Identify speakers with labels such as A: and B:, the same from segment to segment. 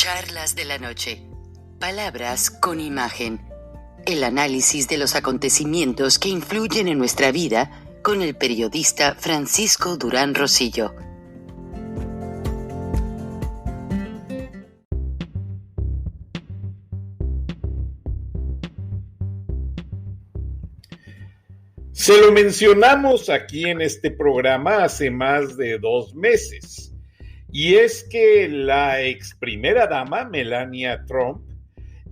A: Charlas de la noche. Palabras con imagen. El análisis de los acontecimientos que influyen en nuestra vida con el periodista Francisco Durán Rosillo.
B: Se lo mencionamos aquí en este programa hace más de 2 meses. Y es que la ex primera dama, Melania Trump,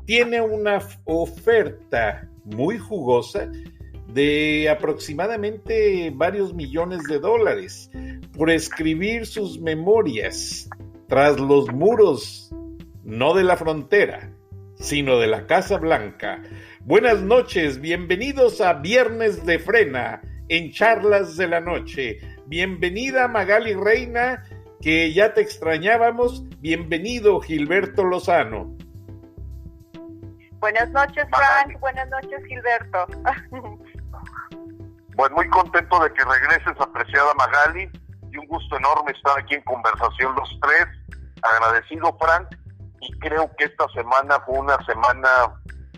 B: tiene una oferta muy jugosa de aproximadamente varios millones de dólares por escribir sus memorias tras los muros, no de la frontera, sino de la Casa Blanca. Buenas noches, bienvenidos a Viernes de Frena en Charlas de la Noche. Bienvenida Magali Reina, que ya te extrañábamos. Bienvenido Gilberto Lozano.
C: Buenas noches, Frank. Buenas noches, Gilberto.
D: Pues muy contento de que regreses, apreciada Magali, y un gusto enorme estar aquí en conversación los tres. Agradecido, Frank, y creo que esta semana fue una semana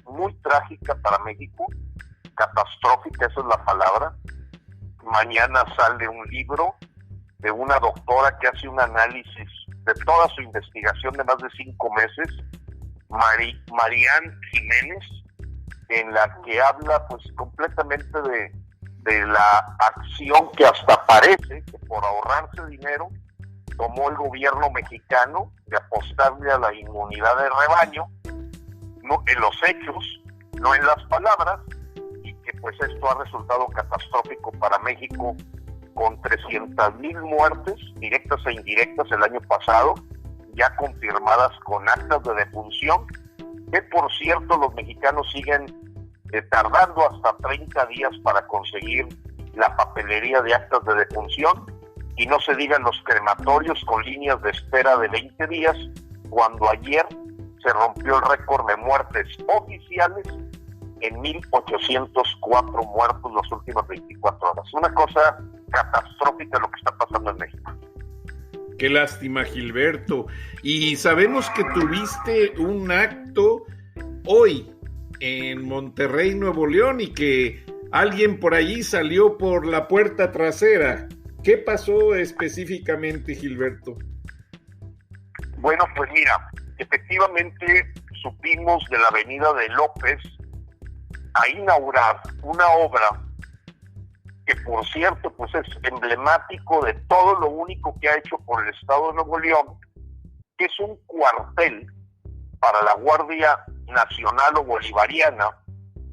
D: muy trágica para México, catastrófica, esa es la palabra. Mañana sale un libro de una doctora que hace un análisis de toda su investigación de más de 5 meses, Marian Jiménez, en la que habla pues completamente de la acción que hasta parece que por ahorrarse dinero tomó el gobierno mexicano de apostarle a la inmunidad de rebaño, no en los hechos, no en las palabras, y que pues esto ha resultado catastrófico para México, con 300,000 muertes directas e indirectas el año pasado, ya confirmadas con actas de defunción, que por cierto los mexicanos siguen tardando hasta 30 días para conseguir la papelería de actas de defunción, y no se digan los crematorios con líneas de espera de 20 días, cuando ayer se rompió el récord de muertes oficiales en 1,804 muertos las últimas 24 horas. Una cosa catastrófica lo que está pasando en México.
B: Qué lástima, Gilberto. Y sabemos que tuviste un acto hoy en Monterrey, Nuevo León, y que alguien por allí salió por la puerta trasera. ¿Qué pasó específicamente, Gilberto?
D: Bueno, pues mira, efectivamente supimos de la avenida de López a inaugurar una obra que por cierto pues es emblemático de todo lo único que ha hecho por el estado de Nuevo León, que es un cuartel para la Guardia Nacional o Bolivariana,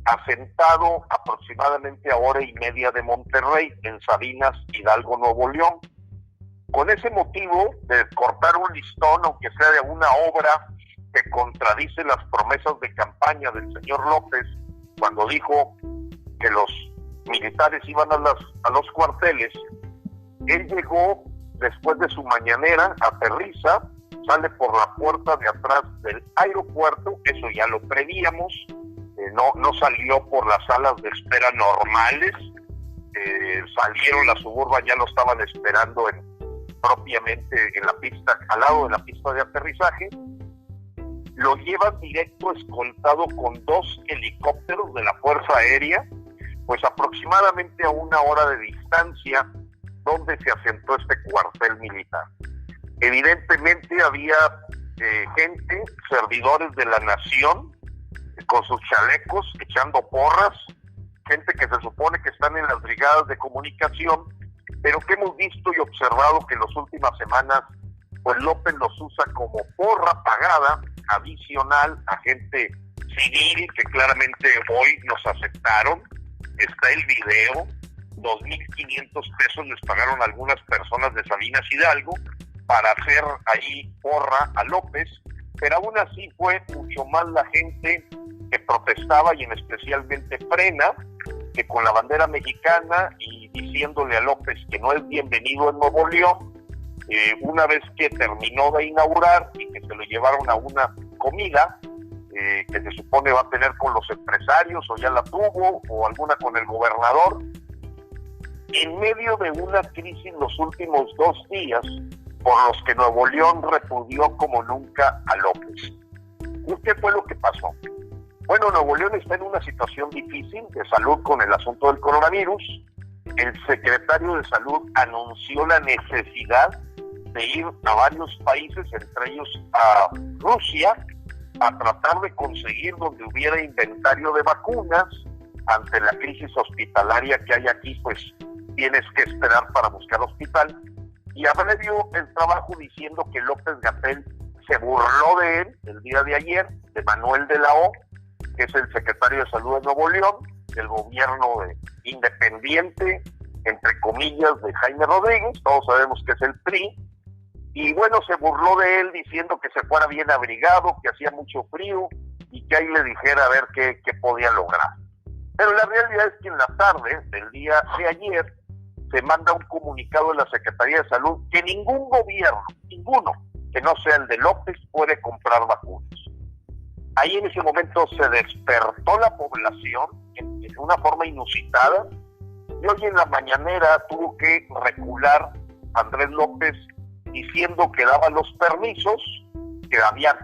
D: asentado aproximadamente a 1:30 de Monterrey, en Sabinas, Hidalgo, Nuevo León. Con ese motivo de cortar un listón, aunque sea de una obra que contradice las promesas de campaña del señor López, cuando dijo que los militares iban a los cuarteles, él llegó después de su mañanera, aterriza, sale por la puerta de atrás del aeropuerto, eso ya lo prevíamos, no salió por las salas de espera normales, salieron las Suburban, ya lo estaban esperando propiamente en la pista, al lado de la pista de aterrizaje. Lo llevan directo escoltado con 2 helicópteros de la Fuerza Aérea, pues aproximadamente a 1 hora de distancia donde se asentó este cuartel militar. Evidentemente había gente, servidores de la nación, con sus chalecos, echando porras, gente que se supone que están en las brigadas de comunicación, pero que hemos visto y observado que en las últimas semanas pues López los usa como porra pagada adicional a gente civil que claramente hoy nos aceptaron. Está el video, 2,500 pesos les pagaron algunas personas de Sabinas, Hidalgo, para hacer ahí porra a López, pero aún así fue mucho más la gente que protestaba, y en especialmente Frena, que con la bandera mexicana y diciéndole a López que no es bienvenido en Nuevo León. Una vez que terminó de inaugurar y que se lo llevaron a una comida que se supone va a tener con los empresarios, o ya la tuvo, o alguna con el gobernador, en medio de una crisis los últimos 2 días, por los que Nuevo León repudió como nunca a López. ¿Y qué fue lo que pasó? Bueno, Nuevo León está en una situación difícil de salud con el asunto del coronavirus. El secretario de Salud anunció la necesidad de ir a varios países, entre ellos a Rusia, a tratar de conseguir donde hubiera inventario de vacunas. Ante la crisis hospitalaria que hay aquí, pues tienes que esperar para buscar hospital. Y abrevió el trabajo diciendo que López-Gatell se burló de él el día de ayer, de Manuel de la O, que es el secretario de Salud de Nuevo León, del gobierno independiente, entre comillas, de Jaime Rodríguez. Todos sabemos que es el PRI. Y bueno, se burló de él diciendo que se fuera bien abrigado, que hacía mucho frío y que ahí le dijera a ver qué podía lograr. Pero la realidad es que en la tarde del día de ayer se manda un comunicado de la Secretaría de Salud que ningún gobierno, ninguno, que no sea el de López, puede comprar vacunas. Ahí en ese momento se despertó la población en una forma inusitada, y hoy en la mañanera tuvo que recular Andrés López diciendo que daba los permisos, que había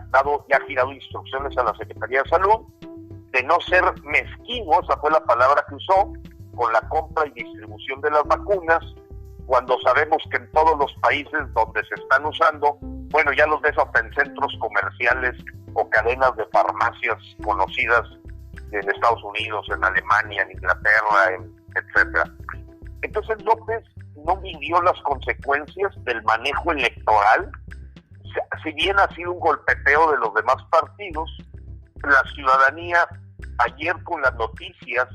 D: girado instrucciones a la Secretaría de Salud, de no ser mezquino, esa fue la palabra que usó, con la compra y distribución de las vacunas, cuando sabemos que en todos los países donde se están usando, bueno, ya los ves hasta en centros comerciales o cadenas de farmacias conocidas en Estados Unidos, en Alemania, en Inglaterra, etcétera. Entonces López no vivió las consecuencias del manejo electoral. Si bien ha sido un golpeteo de los demás partidos, la ciudadanía ayer con las noticias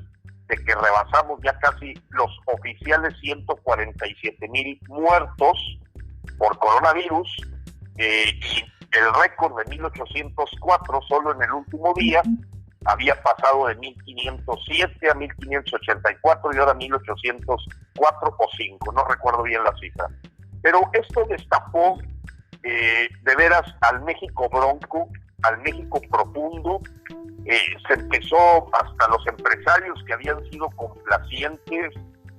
D: de que rebasamos ya casi los oficiales 147,000 muertos por coronavirus, y el récord de 1804 solo en el último día había pasado de 1507 a 1584 y ahora 1804 o 5, no recuerdo bien la cifra. Pero esto destapó de veras al México bronco, al México profundo. Se empezó hasta los empresarios que habían sido complacientes,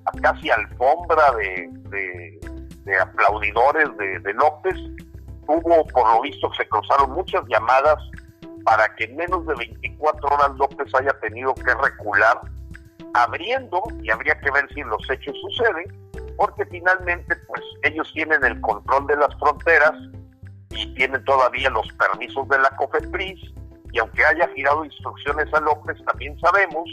D: a casi alfombra de aplaudidores de López. Hubo, por lo visto, se cruzaron muchas llamadas para que en menos de 24 horas López haya tenido que recular, abriendo, y habría que ver si en los hechos sucede, porque finalmente pues ellos tienen el control de las fronteras y tienen todavía los permisos de la COFEPRIS, y aunque haya girado instrucciones a López, también sabemos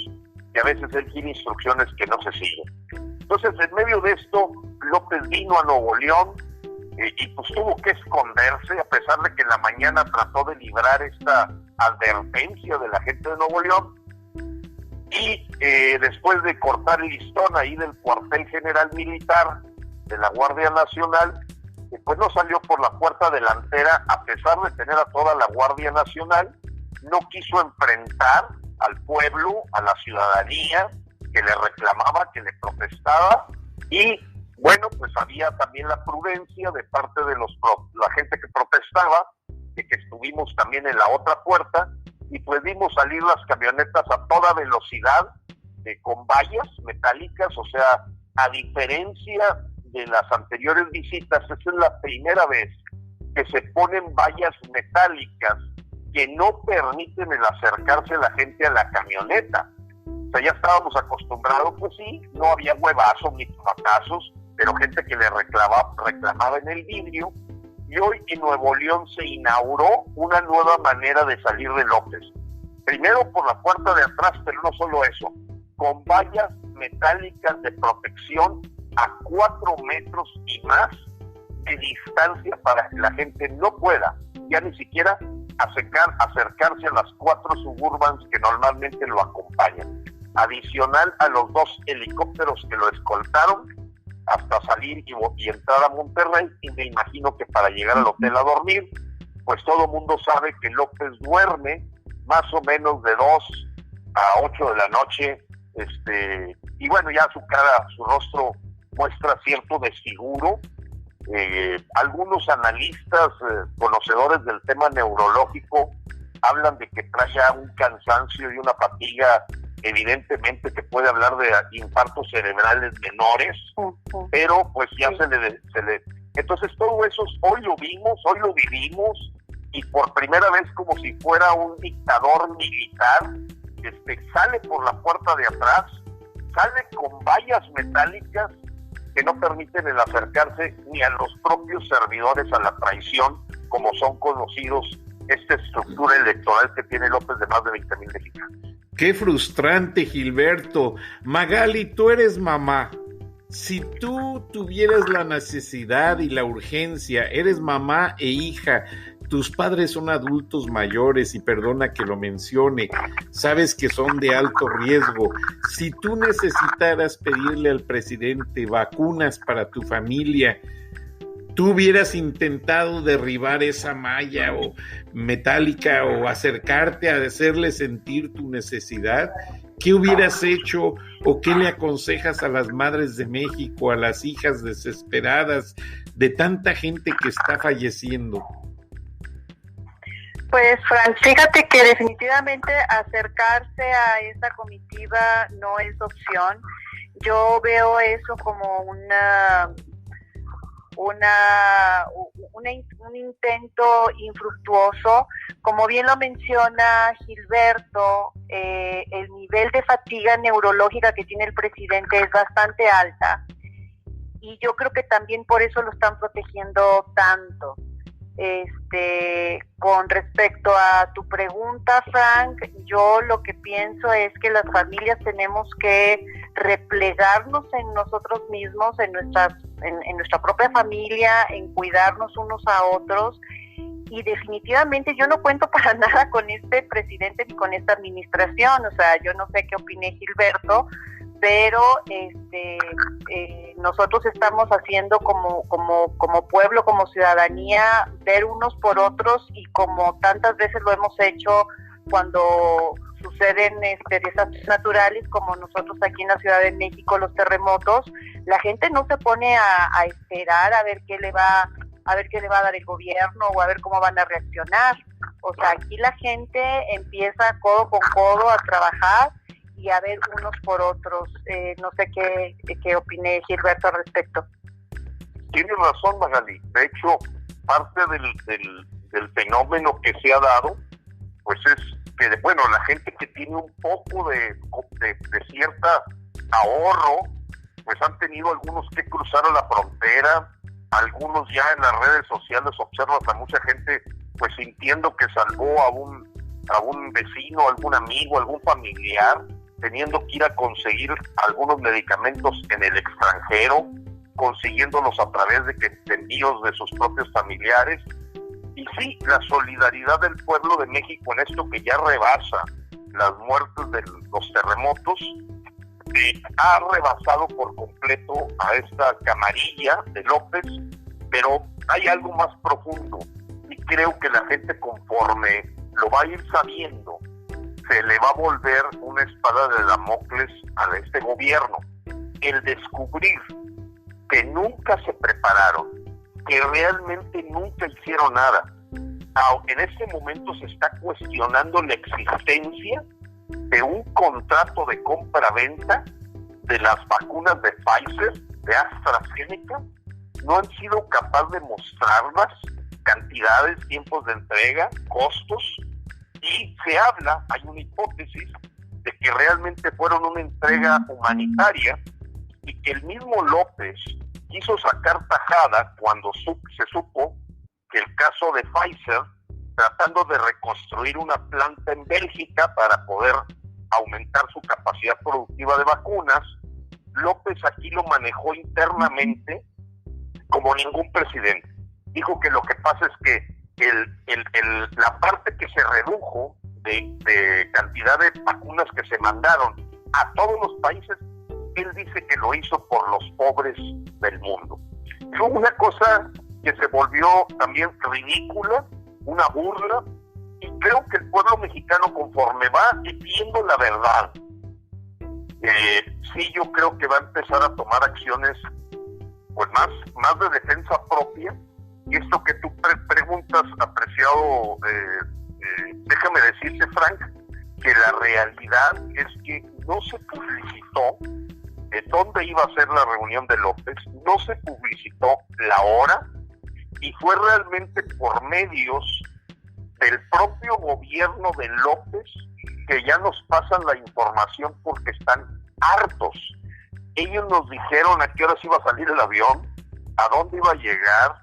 D: que a veces él gira instrucciones que no se siguen. Entonces, en medio de esto, López vino a Nuevo León y pues tuvo que esconderse, a pesar de que en la mañana trató de librar esta advertencia de la gente de Nuevo León, y después de cortar el listón ahí del cuartel general militar de la Guardia Nacional, pues no salió por la puerta delantera, a pesar de tener a toda la Guardia Nacional. No quiso enfrentar al pueblo, a la ciudadanía que le reclamaba, que le protestaba, y bueno, pues había también la prudencia de parte de la gente que protestaba, de que estuvimos también en la otra puerta, y pues vimos salir las camionetas a toda velocidad, con vallas metálicas. O sea, a diferencia de las anteriores visitas, esta es la primera vez que se ponen vallas metálicas que no permiten el acercarse a la gente a la camioneta. O sea, ya estábamos acostumbrados, pues sí, no había huevazos ni batazos, pero gente que le reclamaba en el vidrio. Y hoy en Nuevo León se inauguró una nueva manera de salir de López. Primero por la puerta de atrás, pero no solo eso, con vallas metálicas de protección a 4 metros y más de distancia para que la gente no pueda ya ni siquiera acercarse a las 4 Suburbans que normalmente lo acompañan. Adicional a los 2 helicópteros que lo escoltaron hasta salir y entrar a Monterrey, y me imagino que para llegar al hotel a dormir, pues todo el mundo sabe que López duerme más o menos de 2 a 8 de la noche, y bueno, ya su cara, su rostro muestra cierto desfiguro. Algunos analistas conocedores del tema neurológico hablan de que trae ya un cansancio y una fatiga, evidentemente que puede hablar de infartos cerebrales menores, pero pues ya se le Entonces todo eso hoy lo vimos, hoy lo vivimos, y por primera vez, como si fuera un dictador militar, sale por la puerta de atrás, sale con vallas metálicas que no permiten el acercarse ni a los propios servidores a la traición, como son conocidos esta estructura electoral que tiene López de más de 20,000 mexicanos.
B: Qué frustrante, Gilberto. Magali, tú eres mamá. Si tú tuvieras la necesidad y la urgencia, eres mamá e hija, tus padres son adultos mayores y perdona que lo mencione, sabes que son de alto riesgo. Si tú necesitaras pedirle al presidente vacunas para tu familia, ¿tú hubieras intentado derribar esa malla o metálica o acercarte a hacerle sentir tu necesidad? ¿Qué hubieras hecho o qué le aconsejas a las madres de México, a las hijas desesperadas de tanta gente que está falleciendo?
C: Pues, Frank, fíjate que definitivamente acercarse a esta comitiva no es opción. Yo veo eso como un intento infructuoso. Como bien lo menciona Gilberto, el nivel de fatiga neurológica que tiene el presidente es bastante alta, y yo creo que también por eso lo están protegiendo tanto. Con respecto a tu pregunta, Frank, yo lo que pienso es que las familias tenemos que replegarnos en nosotros mismos, en nuestra propia familia, en cuidarnos unos a otros, y definitivamente yo no cuento para nada con este presidente ni con esta administración. O sea, yo no sé qué opine Gilberto, pero nosotros estamos haciendo como pueblo, como ciudadanía, ver unos por otros, y como tantas veces lo hemos hecho cuando suceden desastres naturales, como nosotros aquí en la Ciudad de México, los terremotos. La gente no se pone a esperar a ver qué le va a dar el gobierno o a ver cómo van a reaccionar. O sea, aquí la gente empieza codo con codo a trabajar y a ver unos por otros. No sé qué opine Gilberto al respecto.
D: Tienes razón, Magali. De hecho, parte del fenómeno que se ha dado, pues es que, la gente que tiene un poco de cierta ahorro, pues han tenido algunos que cruzar a la frontera, algunos ya en las redes sociales observas a mucha gente pues sintiendo que salvó a un vecino, algún amigo, algún familiar, teniendo que ir a conseguir algunos medicamentos en el extranjero, consiguiéndolos a través de envíos de sus propios familiares. Y sí, la solidaridad del pueblo de México en esto que ya rebasa las muertes de los terremotos, ha rebasado por completo a esta camarilla de López, pero hay algo más profundo, y creo que la gente, conforme lo va a ir sabiendo, se le va a volver una espada de Damocles a este gobierno. El descubrir que nunca se prepararon, que realmente nunca hicieron nada. En este momento se está cuestionando la existencia de un contrato de compra-venta de las vacunas de Pfizer, de AstraZeneca. No han sido capaces de mostrarlas, cantidades, tiempos de entrega, costos, y se habla, hay una hipótesis de que realmente fueron una entrega humanitaria, y que el mismo López quiso sacar tajada cuando se supo que el caso de Pfizer, tratando de reconstruir una planta en Bélgica para poder aumentar su capacidad productiva de vacunas, López aquí lo manejó internamente como ningún presidente. Dijo que lo que pasa es que la parte que se redujo de cantidad de vacunas que se mandaron a todos los países, él dice que lo hizo por los pobres del mundo. Fue una cosa que se volvió también ridícula, una burla, y creo que el pueblo mexicano, conforme va viendo la verdad, sí, yo creo que va a empezar a tomar acciones pues más de defensa propia. Y esto que tú preguntas, apreciado, déjame decirte, Frank, que la realidad es que no se publicitó dónde iba a ser la reunión de López, no se publicitó la hora, y fue realmente por medios del propio gobierno de López que ya nos pasan la información porque están hartos. Ellos nos dijeron a qué horas iba a salir el avión, a dónde iba a llegar,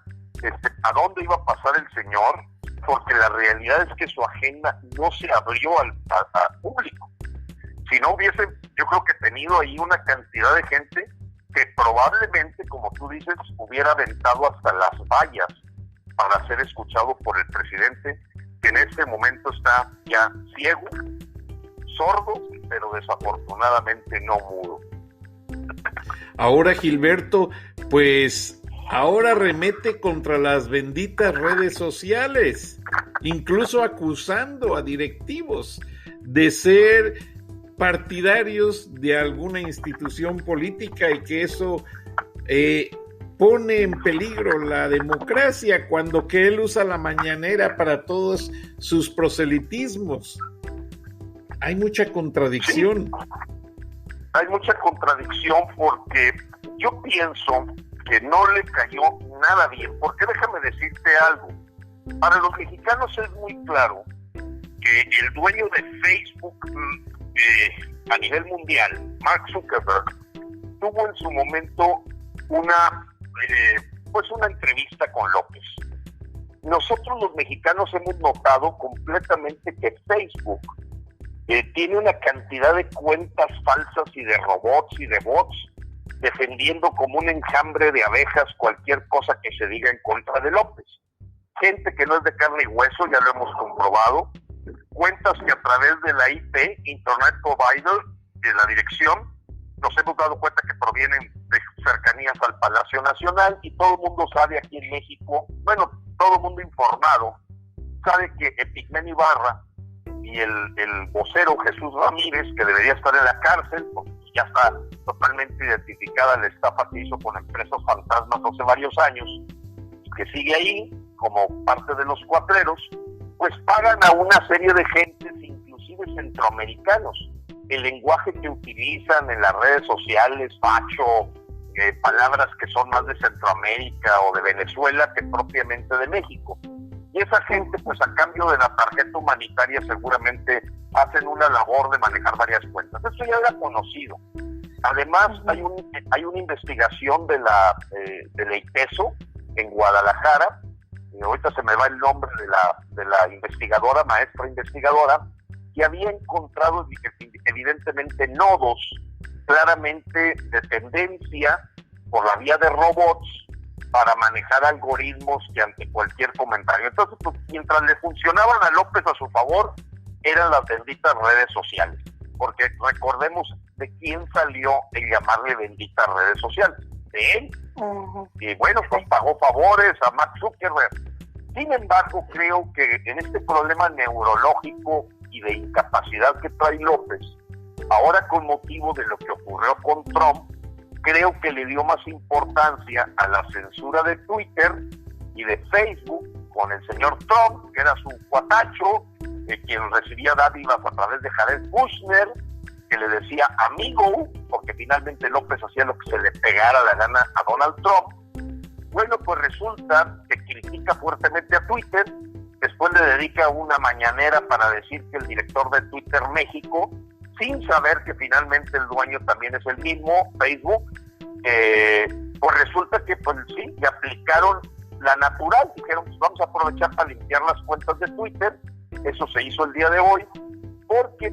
D: a dónde iba a pasar el señor, porque la realidad es que su agenda no se abrió al público. Si no hubiese, yo creo que tenido ahí una cantidad de gente que probablemente, como tú dices, hubiera aventado hasta las vallas para ser escuchado por el presidente, que en este momento está ya ciego, sordo, pero desafortunadamente no mudo.
B: Ahora, Gilberto, pues ahora remete contra las benditas redes sociales, incluso acusando a directivos de ser partidarios de alguna institución política y que eso pone en peligro la democracia, cuando que él usa la mañanera para todos sus proselitismos. Hay mucha contradicción.
D: Sí, hay mucha contradicción porque yo pienso que no le cayó nada bien, porque déjame decirte algo. Para los mexicanos es muy claro que el dueño de Facebook a nivel mundial, Mark Zuckerberg, tuvo en su momento una entrevista con López. Nosotros los mexicanos hemos notado completamente que Facebook tiene una cantidad de cuentas falsas y de robots y de bots defendiendo como un enjambre de abejas cualquier cosa que se diga en contra de López. Gente que no es de carne y hueso, ya lo hemos comprobado. Cuentas que a través de la IP, Internet Provider, de la dirección, nos hemos dado cuenta que provienen de cercanías al Palacio Nacional, y todo el mundo sabe aquí en México, bueno, todo el mundo informado, sabe que Epigmenio Ibarra y el vocero Jesús Ramírez, que debería estar en la cárcel, porque ya está totalmente identificada la estafa que hizo con empresas fantasmas hace varios años, y que sigue ahí como parte de los cuatreros, pues pagan a una serie de gentes, inclusive centroamericanos. El lenguaje que utilizan en las redes sociales, facho, palabras que son más de Centroamérica o de Venezuela que propiamente de México. Y esa gente, pues a cambio de la tarjeta humanitaria, seguramente hacen una labor de manejar varias cuentas. Eso ya era conocido. Además, hay una investigación de la ITESO en Guadalajara, y ahorita se me va el nombre de la investigadora, maestra investigadora, que había encontrado evidentemente nodos claramente de tendencia por la vía de robots para manejar algoritmos que ante cualquier comentario. Entonces, pues, mientras le funcionaban a López a su favor, eran las benditas redes sociales. Porque recordemos de quién salió el llamarle benditas redes sociales. De él. Uh-huh. Y bueno, pues pagó favores a Mark Zuckerberg. Sin embargo, creo que en este problema neurológico y de incapacidad que trae López, ahora con motivo de lo que ocurrió con Trump, creo que le dio más importancia a la censura de Twitter y de Facebook con el señor Trump, que era su cuatacho, quien recibía dádivas a través de Jared Kushner, que le decía amigo, porque finalmente López hacía lo que se le pegara la gana a Donald Trump. Bueno, pues resulta que critica fuertemente a Twitter, después le dedica una mañanera para decir que el director de Twitter México, sin saber que finalmente el dueño también es el mismo, Facebook, pues resulta que pues sí, le aplicaron la natural, dijeron pues vamos a aprovechar para limpiar las cuentas de Twitter. Eso se hizo el día de hoy, porque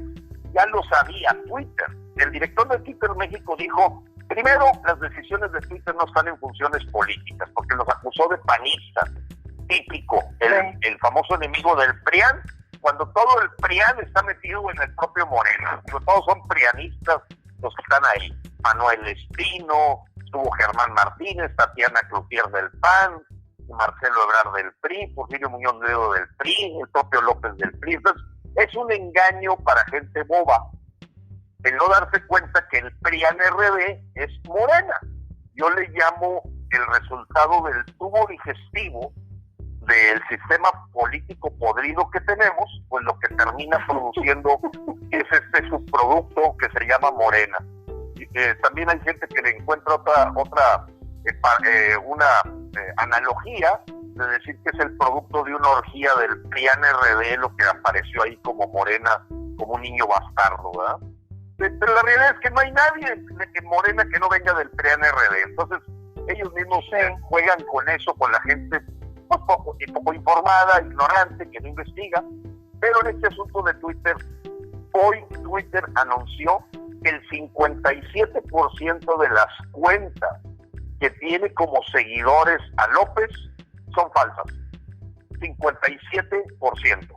D: ya lo sabía Twitter. El director de Twitter México dijo, primero, las decisiones de Twitter no están en funciones políticas, porque los acusó de panistas, típico, el famoso enemigo del PRIAN, cuando todo el PRIAN está metido en el propio Morena. Todos son prianistas los que están ahí. Manuel Espino, estuvo Germán Martínez, Tatiana Cloutier del PAN, Marcelo Ebrard del PRI, Porfirio Muñoz Ledo del PRI, el propio López del PRI. Entonces, es un engaño para gente boba el no darse cuenta que el PRIAN-RD es Morena. Yo le llamo el resultado del tubo digestivo del sistema político podrido que tenemos, pues lo que termina produciendo es este subproducto que se llama Morena. También hay gente que le encuentra una analogía de decir que es el producto de una orgía del PRIAN-RD, lo que apareció ahí como Morena, como un niño bastardo, ¿verdad? Pero la realidad es que no hay nadie en Morena que no venga del PRIAN-RD. Entonces, ellos mismos juegan con eso, con la gente pues, poco informada, ignorante, que no investiga. Pero en este asunto de Twitter, hoy Twitter anunció que el 57% de las cuentas que tiene como seguidores a López son falsas. 57%.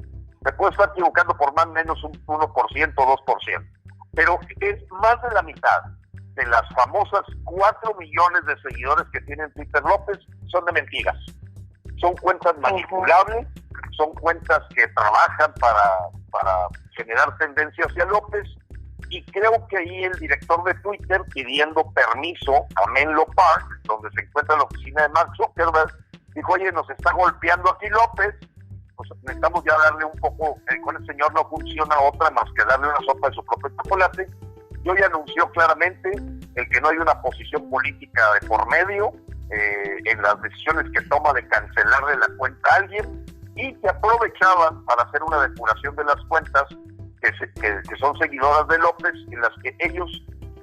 D: Me puedo estar equivocando por más o menos un 1%, 2%. Pero es más de la mitad de las famosas 4 millones de seguidores que tiene en Twitter López son de mentiras. Son cuentas manipulables, son cuentas que trabajan para generar tendencia hacia López, y creo que ahí el director de Twitter pidiendo permiso a Menlo Park, donde se encuentra la oficina de Mark Zuckerberg, dijo, oye, nos está golpeando aquí López, pues necesitamos ya darle un poco, con el señor no funciona otra más que darle una sopa de su propio chocolate. Y hoy anunció claramente el que no hay una posición política de por medio en las decisiones que toma de cancelarle la cuenta a alguien, y que aprovechaban para hacer una depuración de las cuentas que son seguidoras de López, en las que ellos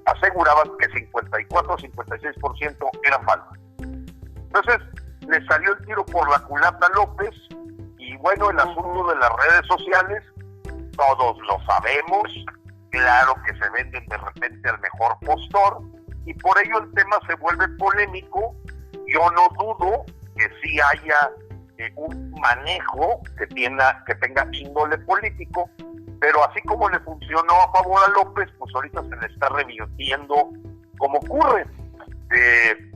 D: aseguraban que 54 o 56% eran falsas. Entonces, le salió el tiro por la culata a López, y bueno, el asunto de las redes sociales, todos lo sabemos, claro que se venden de repente al mejor postor, y por ello el tema se vuelve polémico. Yo no dudo que sí haya un manejo que tenga índole político, pero así como le funcionó a favor a López, pues ahorita se le está revirtiendo como ocurre.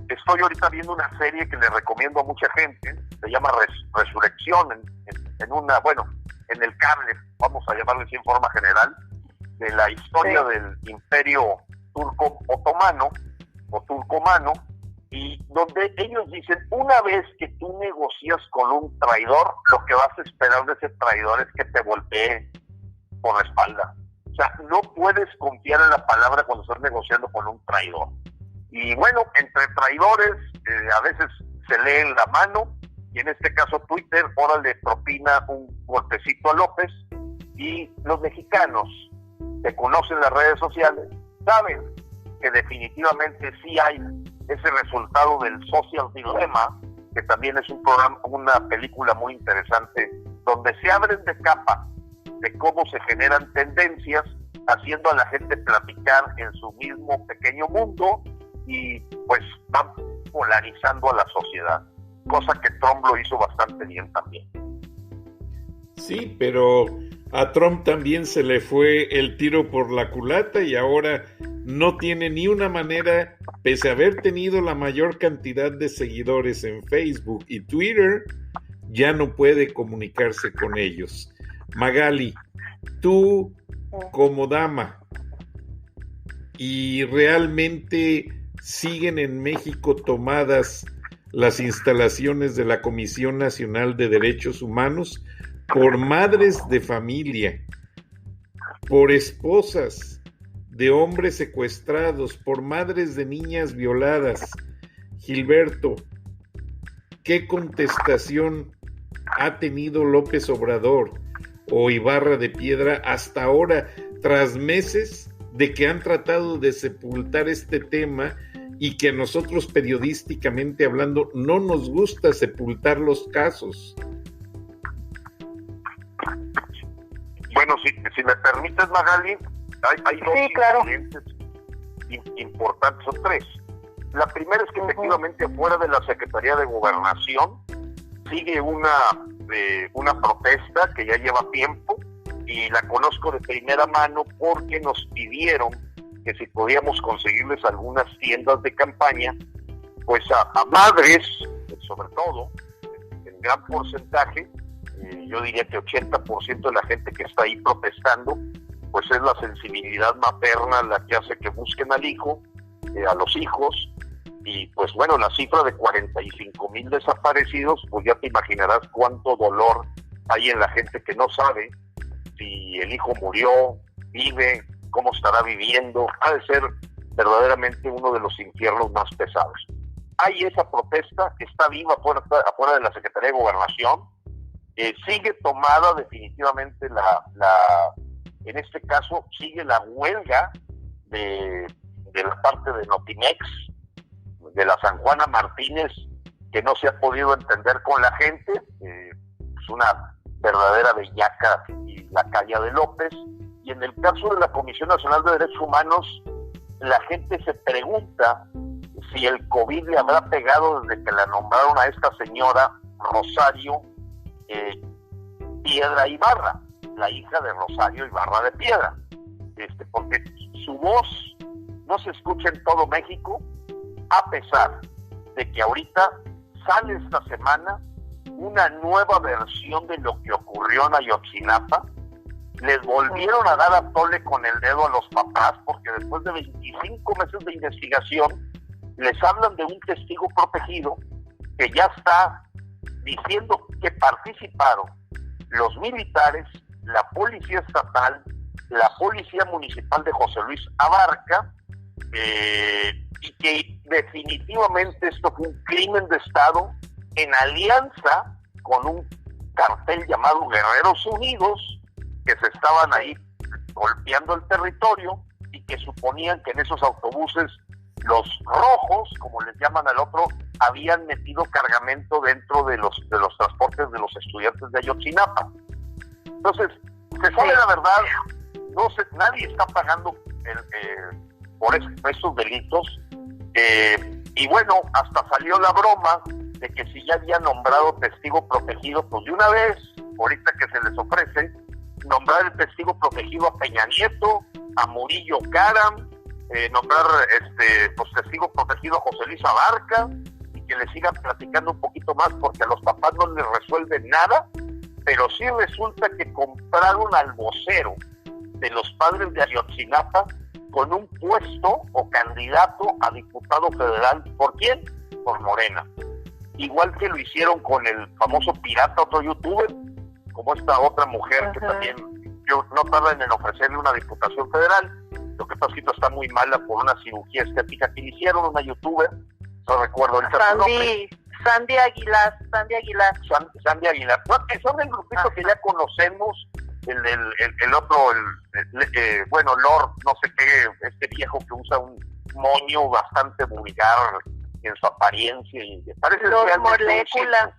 D: Estoy ahorita viendo una serie que le recomiendo a mucha gente, se llama Resurrección, en el cable, vamos a llamarle así en forma general, de la historia del imperio turco-otomano o turcomano, y donde ellos dicen, una vez que tú negocias con un traidor, lo que vas a esperar de ese traidor es que te voltee por la espalda. O sea, no puedes confiar en la palabra cuando estás negociando con un traidor. Y bueno, entre traidores a veces se leen la mano, y en este caso Twitter ahora le propina un golpecito a López, y los mexicanos que conocen las redes sociales saben que definitivamente sí hay ese resultado del Social Dilemma, que también es una película muy interesante, donde se abren de capa de cómo se generan tendencias, haciendo a la gente platicar en su mismo pequeño mundo, y pues van polarizando a la sociedad, cosa que Trump lo hizo bastante bien también.
B: Sí, pero a Trump también se le fue el tiro por la culata, y ahora no tiene ni una manera, pese a haber tenido la mayor cantidad de seguidores en Facebook y Twitter, ya no puede comunicarse con ellos. Magali, tú como dama, ¿y realmente siguen en México tomadas las instalaciones de la Comisión Nacional de Derechos Humanos por madres de familia, por esposas de hombres secuestrados, por madres de niñas violadas? Gilberto, ¿qué contestación ha tenido López Obrador o Ibarra de Piedra hasta ahora, tras meses de que han tratado de sepultar este tema, y que a nosotros, periodísticamente hablando, no nos gusta sepultar los casos?
D: Bueno, si me permites, Magali, hay dos incidentes importantes, son tres. La primera es que efectivamente afuera de la Secretaría de Gobernación sigue una protesta que ya lleva tiempo, y la conozco de primera mano porque nos pidieron que si podíamos conseguirles algunas tiendas de campaña, pues a madres, sobre todo, en gran porcentaje, yo diría que 80% de la gente que está ahí protestando, pues es la sensibilidad materna la que hace que busquen al hijo, a los hijos, y pues bueno, la cifra de 45,000 desaparecidos, pues ya te imaginarás cuánto dolor hay en la gente que no sabe si el hijo murió, vive, cómo estará viviendo. Ha de ser verdaderamente uno de los infiernos más pesados. hay esa protesta que está viva afuera de la Secretaría de Gobernación. Sigue tomada definitivamente en este caso sigue la huelga de la parte de Notimex, de la San Juana Martínez, que no se ha podido entender con la gente. Es una verdadera bellaca y la calle de López. Y en el caso de la Comisión Nacional de Derechos Humanos, la gente se pregunta si el COVID le habrá pegado desde que la nombraron a esta señora Rosario Piedra Ibarra, la hija de Rosario Ibarra de Piedra, porque su voz no se escucha en todo México, a pesar de que ahorita sale esta semana una nueva versión de lo que ocurrió en Ayotzinapa. Les volvieron a dar a tole con el dedo a los papás, porque después de 25 meses de investigación les hablan de un testigo protegido que ya está diciendo que participaron los militares, la policía estatal, la policía municipal de José Luis Abarca, y que definitivamente esto fue un crimen de Estado en alianza con un cartel llamado Guerreros Unidos, que se estaban ahí golpeando el territorio y que suponían que en esos autobuses los rojos, como les llaman al otro, habían metido cargamento dentro de los transportes de los estudiantes de Ayotzinapa. Entonces, se sabe la verdad, nadie está pagando por estos delitos, y bueno, hasta salió la broma de que si ya había nombrado testigo protegido, pues de una vez, ahorita que se les ofrece, nombrar el testigo protegido a Peña Nieto, a Murillo Karam, nombrar pues testigo protegido a José Luis Abarca, y que le sigan platicando un poquito más, porque a los papás no les resuelven nada, pero sí resulta que compraron al vocero de los padres de Ayotzinapa con un puesto o candidato a diputado federal. ¿Por quién? Por Morena. Igual que lo hicieron con el famoso pirata, otro youtuber, como esta otra mujer que también no tardan en ofrecerle una diputación federal. Lo que pasa es que está muy mala por una cirugía estética que le hicieron, una youtuber, no recuerdo el nombre.
C: Sandy Aguilar.
D: Sandy Aguilar. Bueno, que son el grupito que ya conocemos, el otro, bueno, Lord, no sé qué, este viejo que usa un moño bastante vulgar en su apariencia y parece
C: Molécula.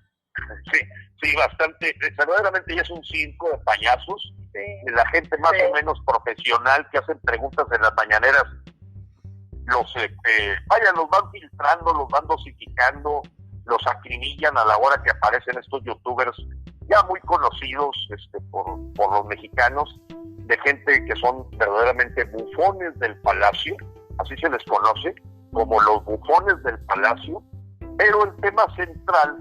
D: Sí, bastante, verdaderamente ya es un circo de payasos, de la gente más o menos profesional que hacen preguntas en las mañaneras, los van filtrando, los van dosificando, los acribillan a la hora que aparecen estos youtubers ya muy conocidos por los mexicanos, de gente que son verdaderamente bufones del palacio, así se les conoce, como los bufones del palacio. Pero el tema central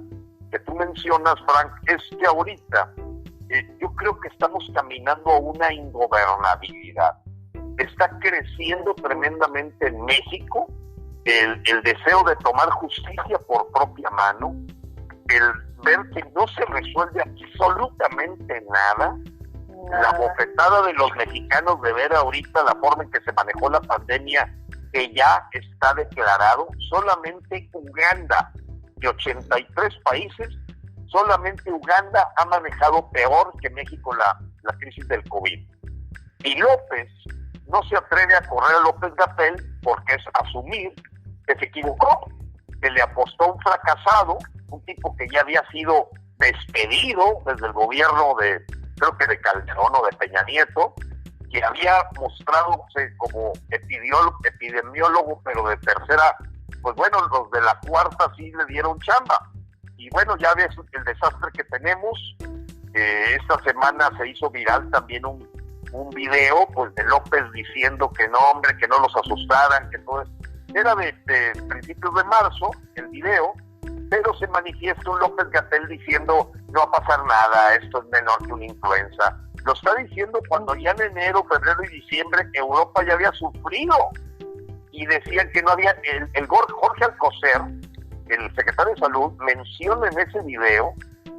D: que tú mencionas, Frank, es que ahorita yo creo que estamos caminando a una ingobernabilidad. Está creciendo tremendamente en México el deseo de tomar justicia por propia mano, el ver que no se resuelve absolutamente nada, la bofetada de los mexicanos de ver ahorita la forma en que se manejó la pandemia, que ya está declarado. Solamente Uganda, de 83 países, solamente Uganda ha manejado peor que México la crisis del COVID. Y López no se atreve a correr a López-Gatell porque es asumir que se equivocó, que le apostó a un fracasado, un tipo que ya había sido despedido desde el gobierno creo que de Calderón o de Peña Nieto, que había mostrado como epidemiólogo, pero de tercera, pues bueno, los de la cuarta sí le dieron chamba. Y bueno, ya ves el desastre que tenemos. Esta semana se hizo viral también un video pues de López diciendo que no, hombre, que no los asustaran, que todo eso. Era de principios de marzo el video, pero se manifiesta un López-Gatell diciendo no va a pasar nada, esto es menor que una influenza. Lo está diciendo cuando ya en enero, febrero y diciembre Europa ya había sufrido y decían que no había. El Jorge Alcocer, el secretario de Salud, menciona en ese video,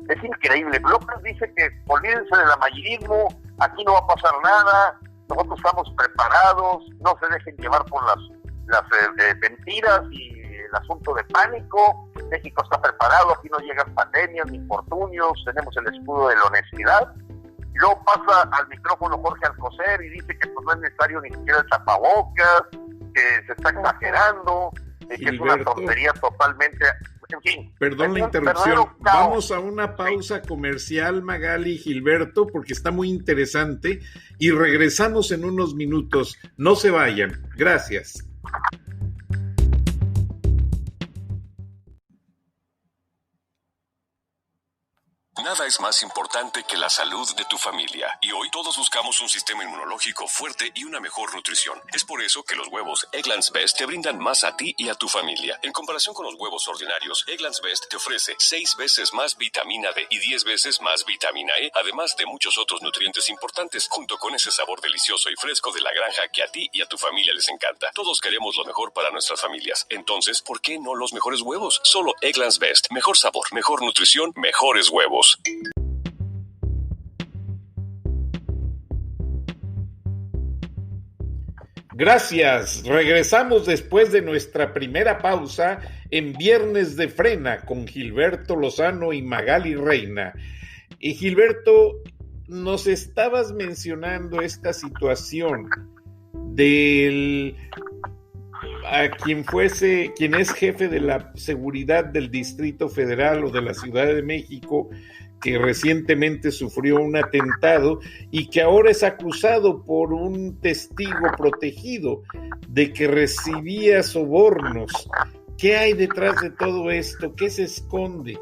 D: es increíble. López dice que olvídense del amarillismo, aquí no va a pasar nada, nosotros estamos preparados, no se dejen llevar por las mentiras y asunto de pánico. México está preparado, aquí no llegan pandemias ni infortunios, tenemos el escudo de la honestidad. Y luego pasa al micrófono Jorge Alcocer y dice que pues, no es necesario ni siquiera el tapabocas, que se está exagerando, que es una tontería totalmente. En fin,
B: perdón la interrupción. Vamos a una pausa comercial, Magali y Gilberto, porque está muy interesante y regresamos en unos minutos. No se vayan. Gracias.
E: Nada es más importante que la salud de tu familia, y hoy todos buscamos un sistema inmunológico fuerte y una mejor nutrición. Es por eso que los huevos Eggland's Best te brindan más a ti y a tu familia. En comparación con los huevos ordinarios, Eggland's Best te ofrece 6 veces más vitamina D y 10 veces más vitamina E, además de muchos otros nutrientes importantes, junto con ese sabor delicioso y fresco de la granja que a ti y a tu familia les encanta. Todos queremos lo mejor para nuestras familias. Entonces, ¿por qué no los mejores huevos? Solo Eggland's Best. Mejor sabor, mejor nutrición, mejores huevos.
B: Gracias. Regresamos después de nuestra primera pausa en Viernes de Frena con Gilberto Lozano y Magali Reina. Y Gilberto, nos estabas mencionando esta situación del quien es jefe de la seguridad del Distrito Federal o de la Ciudad de México, que recientemente sufrió un atentado y que ahora es acusado por un testigo protegido de que recibía sobornos. ¿Qué hay detrás de todo esto? ¿Qué se esconde?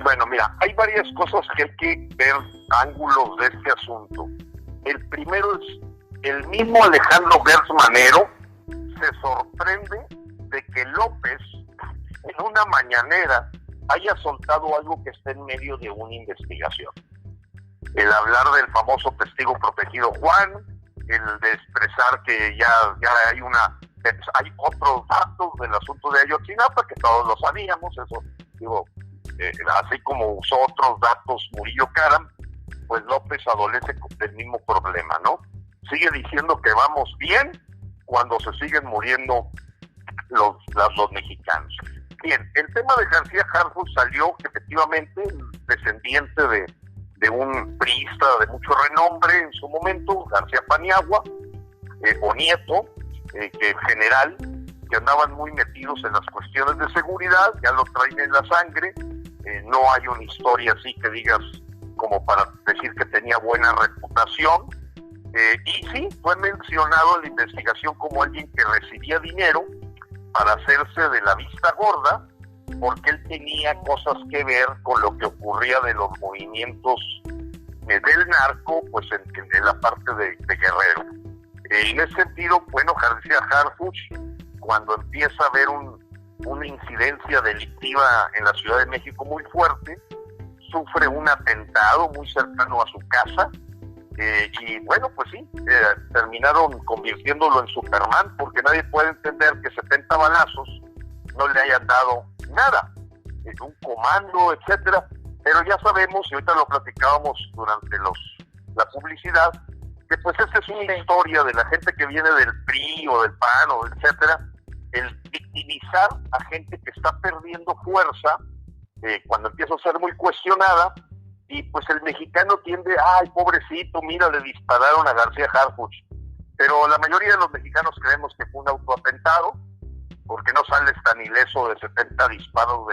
D: Bueno, mira, hay varias cosas que hay que ver, ángulos de este asunto. El primero es el mismo Alejandro Gertz Manero se sorprende de que López en una mañanera haya soltado algo que está en medio de una investigación. El hablar del famoso testigo protegido Juan, el de expresar que ya hay otros datos del asunto de Ayotzinapa, que todos lo sabíamos, eso digo, así como usó otros datos Murillo Karam, pues López adolece del mismo problema, ¿no? Sigue diciendo que vamos bien cuando se siguen muriendo los mexicanos. Bien, el tema de García Harfuch salió efectivamente descendiente de un priista de mucho renombre en su momento, García Paniagua, o nieto, general, que andaban muy metidos en las cuestiones de seguridad, ya lo traen en la sangre, no hay una historia así que digas como para decir que tenía buena reputación, y sí, fue mencionado en la investigación como alguien que recibía dinero para hacerse de la vista gorda, porque él tenía cosas que ver con lo que ocurría de los movimientos del narco, pues en la parte de Guerrero. En ese sentido, bueno, García Harfuch, cuando empieza a haber una incidencia delictiva en la Ciudad de México muy fuerte, sufre un atentado muy cercano a su casa, y bueno, pues sí, terminaron convirtiéndolo en Superman, porque nadie puede entender que 70 balazos no le hayan dado nada, un comando, etcétera, pero ya sabemos, y ahorita lo platicábamos durante la publicidad, que pues esta es una historia de la gente que viene del PRI o del PAN o etcétera, el victimizar a gente que está perdiendo fuerza cuando empieza a ser muy cuestionada. Y pues el mexicano tiende, ay, pobrecito, mira, le dispararon a García Harfuch. Pero la mayoría de los mexicanos creemos que fue un autoatentado, porque no sales tan ileso de 70 disparos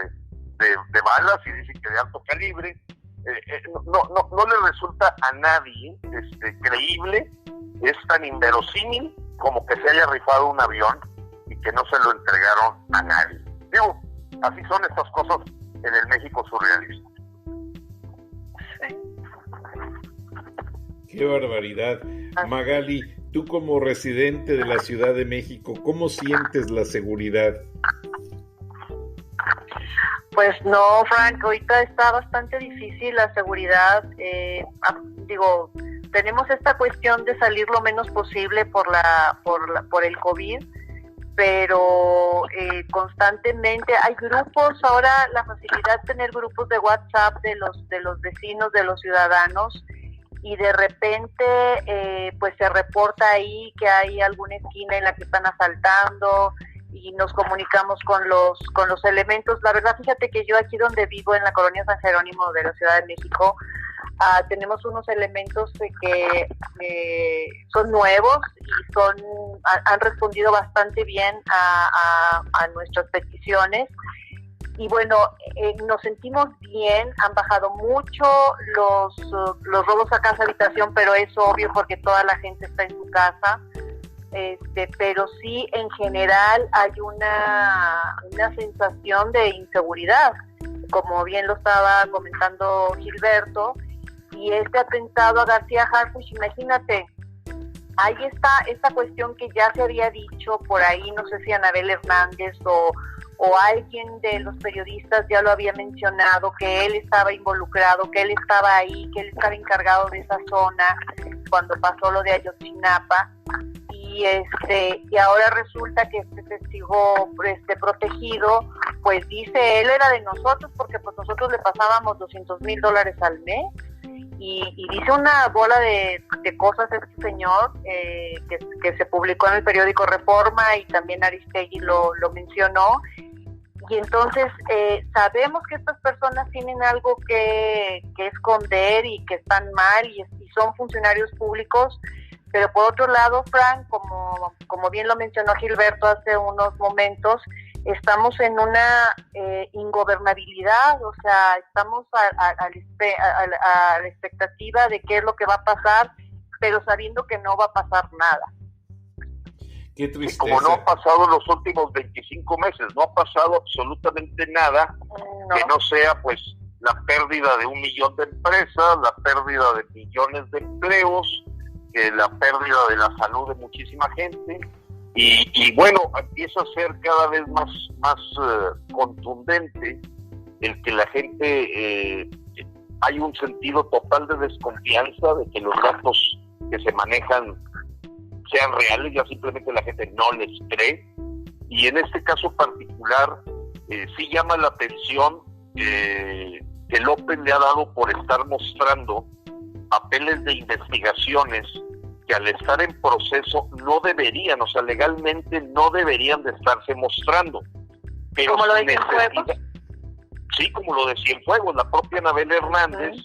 D: de balas, y dicen que de alto calibre. No le resulta a nadie creíble, es tan inverosímil como que se haya rifado un avión y que no se lo entregaron a nadie. Digo, así son estas cosas en el México surrealista.
B: Qué barbaridad. Magali, tú como residente de la Ciudad de México, ¿cómo sientes la seguridad?
C: Pues no, Frank, ahorita está bastante difícil la seguridad. Tenemos esta cuestión de salir lo menos posible por el COVID, pero constantemente hay grupos. Ahora la facilidad de tener grupos de WhatsApp de los vecinos, de los ciudadanos, y de repente pues se reporta ahí que hay alguna esquina en la que están asaltando, y nos comunicamos con los elementos. La verdad, fíjate que yo aquí donde vivo, en la colonia San Jerónimo de la Ciudad de México, tenemos unos elementos que son nuevos y han respondido bastante bien a nuestras peticiones. Y bueno, nos sentimos bien, han bajado mucho los robos a casa habitación, pero es obvio porque toda la gente está en su casa. Pero sí, en general hay una sensación de inseguridad, como bien lo estaba comentando Gilberto, y este atentado a García Harfuch, imagínate, ahí está esta cuestión que ya se había dicho por ahí, no sé si Anabel Hernández o alguien de los periodistas ya lo había mencionado, que él estaba involucrado, que él estaba ahí, que él estaba encargado de esa zona cuando pasó lo de Ayotzinapa. Y ahora resulta que este testigo protegido, pues dice, él era de nosotros porque pues nosotros le pasábamos $200,000 al mes, y dice una bola de cosas este señor, que se publicó en el periódico Reforma, y también Aristegui lo mencionó. Y entonces sabemos que estas personas tienen algo que esconder y que están mal y son funcionarios públicos. Pero por otro lado, Frank, como bien lo mencionó Gilberto hace unos momentos, estamos en una ingobernabilidad, o sea, estamos a la expectativa de qué es lo que va a pasar, pero sabiendo que no va a pasar nada.
B: Qué tristeza.
D: Como no ha pasado los últimos 25 meses, no ha pasado absolutamente nada que no sea pues la pérdida de 1 millón de empresas, la pérdida de millones de empleos, la pérdida de la salud de muchísima gente, y bueno, empieza a ser cada vez más contundente el que la gente, hay un sentido total de desconfianza de que los datos que se manejan sean reales, ya simplemente la gente no les cree, y en este caso particular sí llama la atención que López le ha dado por estar mostrando papeles de investigaciones que al estar en proceso no deberían, o sea, legalmente no deberían de estarse mostrando. Pero
C: ¿como lo de Cienfuegos?
D: Sí, como lo de Cienfuegos. La propia Anabel Hernández,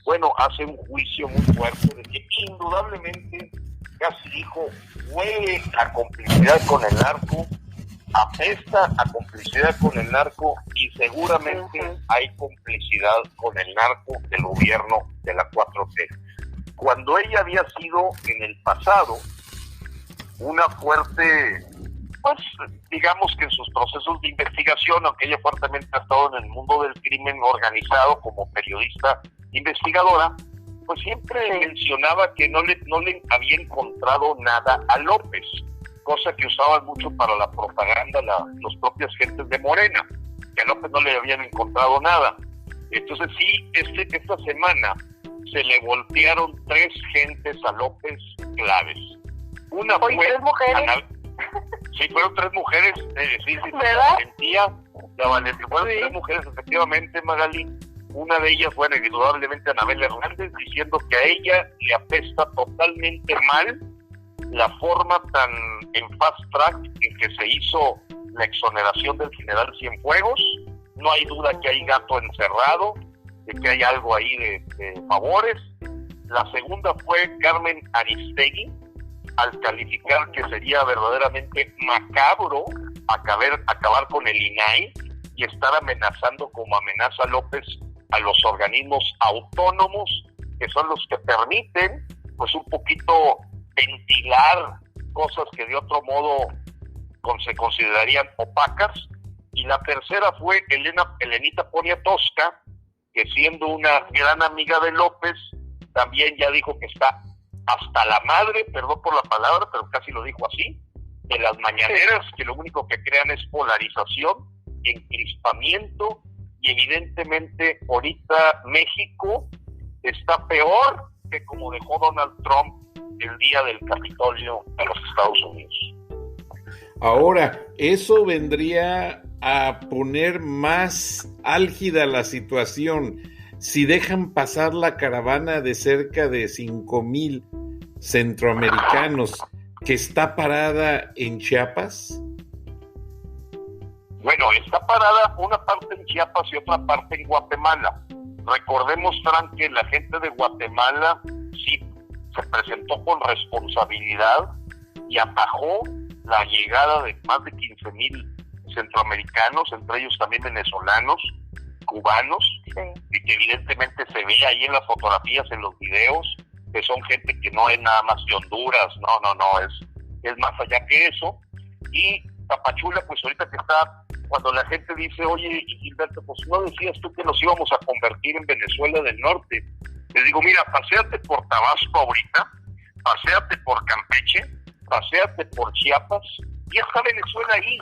D: bueno, hace un juicio muy fuerte de que indudablemente, casi dijo, huele a complicidad con el narco, apesta a complicidad con el narco, y seguramente hay complicidad con el narco del gobierno de la 4T. Cuando ella había sido en el pasado una fuerte, pues digamos que en sus procesos de investigación, aunque ella fuertemente ha estado en el mundo del crimen organizado como periodista investigadora, pues siempre mencionaba que no le había encontrado nada a López, cosa que usaban mucho para la propaganda los propios gentes de Morena, que a López no le habían encontrado nada. Entonces sí, esta semana se le voltearon 3 gentes a López claves. Una fue
C: 3 mujeres.
D: Sí, fueron 3 mujeres, sí,
C: ¿verdad?
D: La valentía, fueron 3 mujeres, efectivamente, Magali. Una de ellas fue indudablemente Anabel Hernández, diciendo que a ella le apesta totalmente mal la forma tan en fast track en que se hizo la exoneración del general Cienfuegos. No hay duda que hay gato encerrado, de que hay algo ahí de favores. La segunda fue Carmen Aristegui, al calificar que sería verdaderamente macabro acabar con el INAI y estar amenazando como amenaza López a los organismos autónomos, que son los que permiten pues un poquito ventilar cosas que de otro modo se considerarían opacas. Y la tercera fue Elenita Poniatowska, que siendo una gran amiga de López, también ya dijo que está hasta la madre, perdón por la palabra, pero casi lo dijo así, de las mañaneras, que lo único que crean es polarización, encrispamiento, y evidentemente ahorita México está peor que como dejó Donald Trump el día del Capitolio de los Estados Unidos.
B: Ahora, eso vendría a poner más álgida la situación si dejan pasar la caravana de cerca de 5,000 centroamericanos que está parada en Chiapas.
D: Bueno, está parada una parte en Chiapas y otra parte en Guatemala. Recordemos, Frank, que la gente de Guatemala sí se presentó con responsabilidad y atajó la llegada de más de 15,000 centroamericanos, entre ellos también venezolanos, cubanos,
C: Sí.
D: y que evidentemente se ve ahí en las fotografías, en los videos, que son gente que no es nada más de Honduras, no, es más allá que eso. Y Tapachula, pues ahorita que está, cuando la gente dice, oye, Gilberto, pues no decías tú que nos íbamos a convertir en Venezuela del Norte. Les digo, mira, paséate por Tabasco ahorita, paséate por Campeche, paséate por Chiapas, y está Venezuela ahí,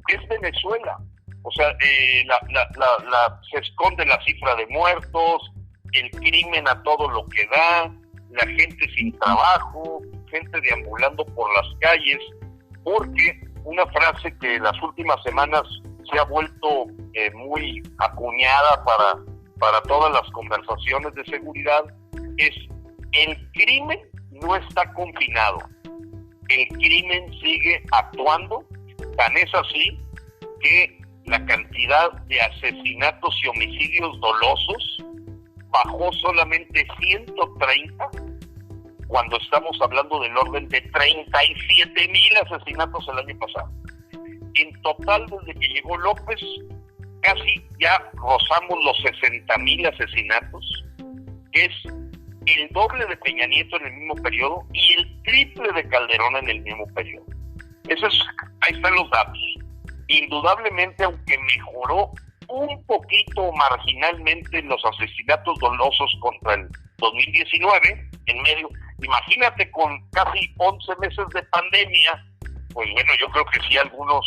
D: es Venezuela. O sea, se esconde la cifra de muertos, el crimen a todo lo que da, la gente sin trabajo, gente deambulando por las calles, porque una frase que las últimas semanas se ha vuelto muy acuñada para todas las conversaciones de seguridad es: el crimen no está confinado, el crimen sigue actuando. Tan es así que la cantidad de asesinatos y homicidios dolosos bajó solamente 130, cuando estamos hablando del orden de 37,000 asesinatos el año pasado. En total, desde que llegó López, casi ya rozamos los 60,000 asesinatos, que es el doble de Peña Nieto en el mismo periodo y el triple de Calderón en el mismo periodo. Ahí están los datos. Indudablemente, aunque mejoró un poquito marginalmente los asesinatos dolosos contra el 2019, en medio, imagínate, con casi 11 meses de pandemia, pues bueno, yo creo que sí algunos,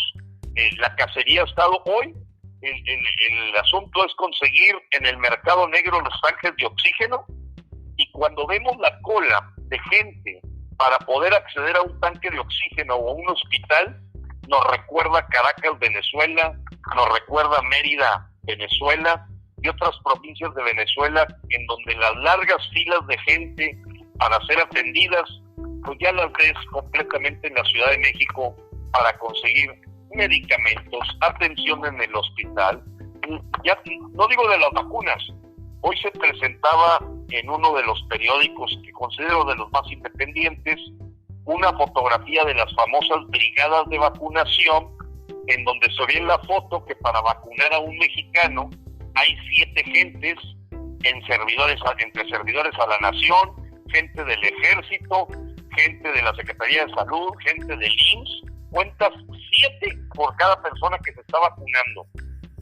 D: la cacería ha estado hoy. El asunto es conseguir en el mercado negro los tanques de oxígeno, y cuando vemos la cola de gente para poder acceder a un tanque de oxígeno o a un hospital, nos recuerda Caracas, Venezuela, nos recuerda Mérida, Venezuela, y otras provincias de Venezuela, en donde las largas filas de gente para ser atendidas, pues ya las ves completamente en la Ciudad de México para conseguir medicamentos, atención en el hospital. Ya no digo de las vacunas. Hoy se presentaba en uno de los periódicos que considero de los más independientes una fotografía de las famosas brigadas de vacunación, en donde se ve en la foto que para vacunar a un mexicano hay 7 gentes entre servidores a la nación, gente del ejército, gente de la Secretaría de Salud, gente del IMSS. Cuentas 7 por cada persona que se está vacunando,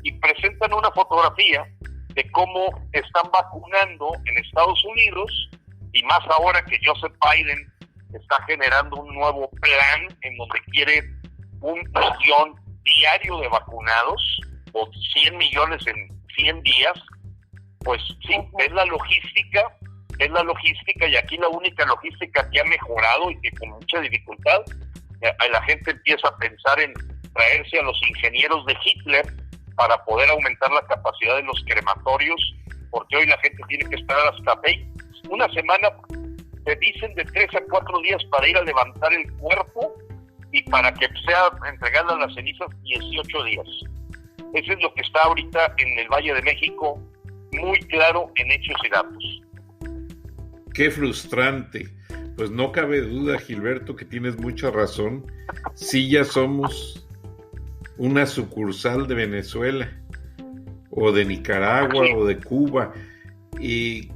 D: y presentan una fotografía de cómo están vacunando en Estados Unidos, y más ahora que Joseph Biden está generando un nuevo plan en donde quiere 1 millón diario de vacunados, o 100 millones en 100 días. Pues sí, es la logística, y aquí la única logística que ha mejorado y que con mucha dificultad, la gente empieza a pensar en traerse a los ingenieros de Hitler para poder aumentar la capacidad de los crematorios, porque hoy la gente tiene que esperar hasta una semana, te dicen, de 3 a 4 días para ir a levantar el cuerpo, y para que sea entregada las cenizas 18 días. Eso es lo que está ahorita en el Valle de México, muy claro en hechos y datos.
B: Qué frustrante. Pues no cabe duda, Gilberto, que tienes mucha razón. Sí, ya somos una sucursal de Venezuela, o de Nicaragua, o de Cuba. ¿Y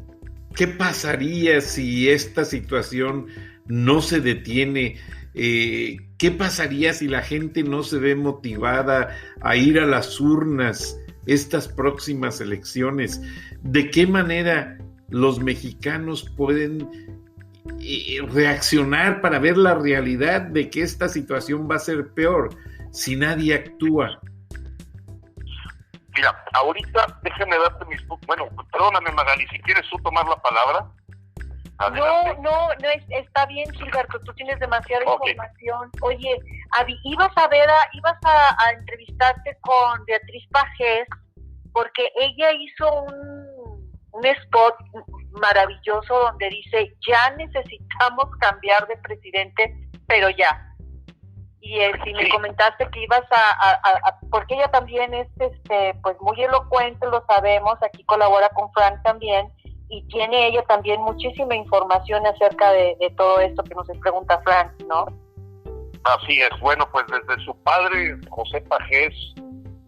B: qué pasaría si esta situación no se detiene? ¿Qué pasaría si la gente no se ve motivada a ir a las urnas estas próximas elecciones? ¿De qué manera los mexicanos pueden reaccionar para ver la realidad de que esta situación va a ser peor si nadie actúa?
D: Mira, ahorita déjame darte perdóname, Magali, si quieres tú tomar la palabra. Adelante.
C: No, está bien, Gilberto, tú tienes demasiada información. Oye, ibas a entrevistarte con Beatriz Pajés, porque ella hizo un spot maravilloso donde dice: ya necesitamos cambiar de presidente, pero ya. Y si me comentaste que ibas porque ella también es pues muy elocuente, lo sabemos, aquí colabora con Frank también, y tiene ella también muchísima información acerca de todo esto que nos pregunta Frank, ¿no?
D: Así es. Bueno, pues desde su padre, José Pagés,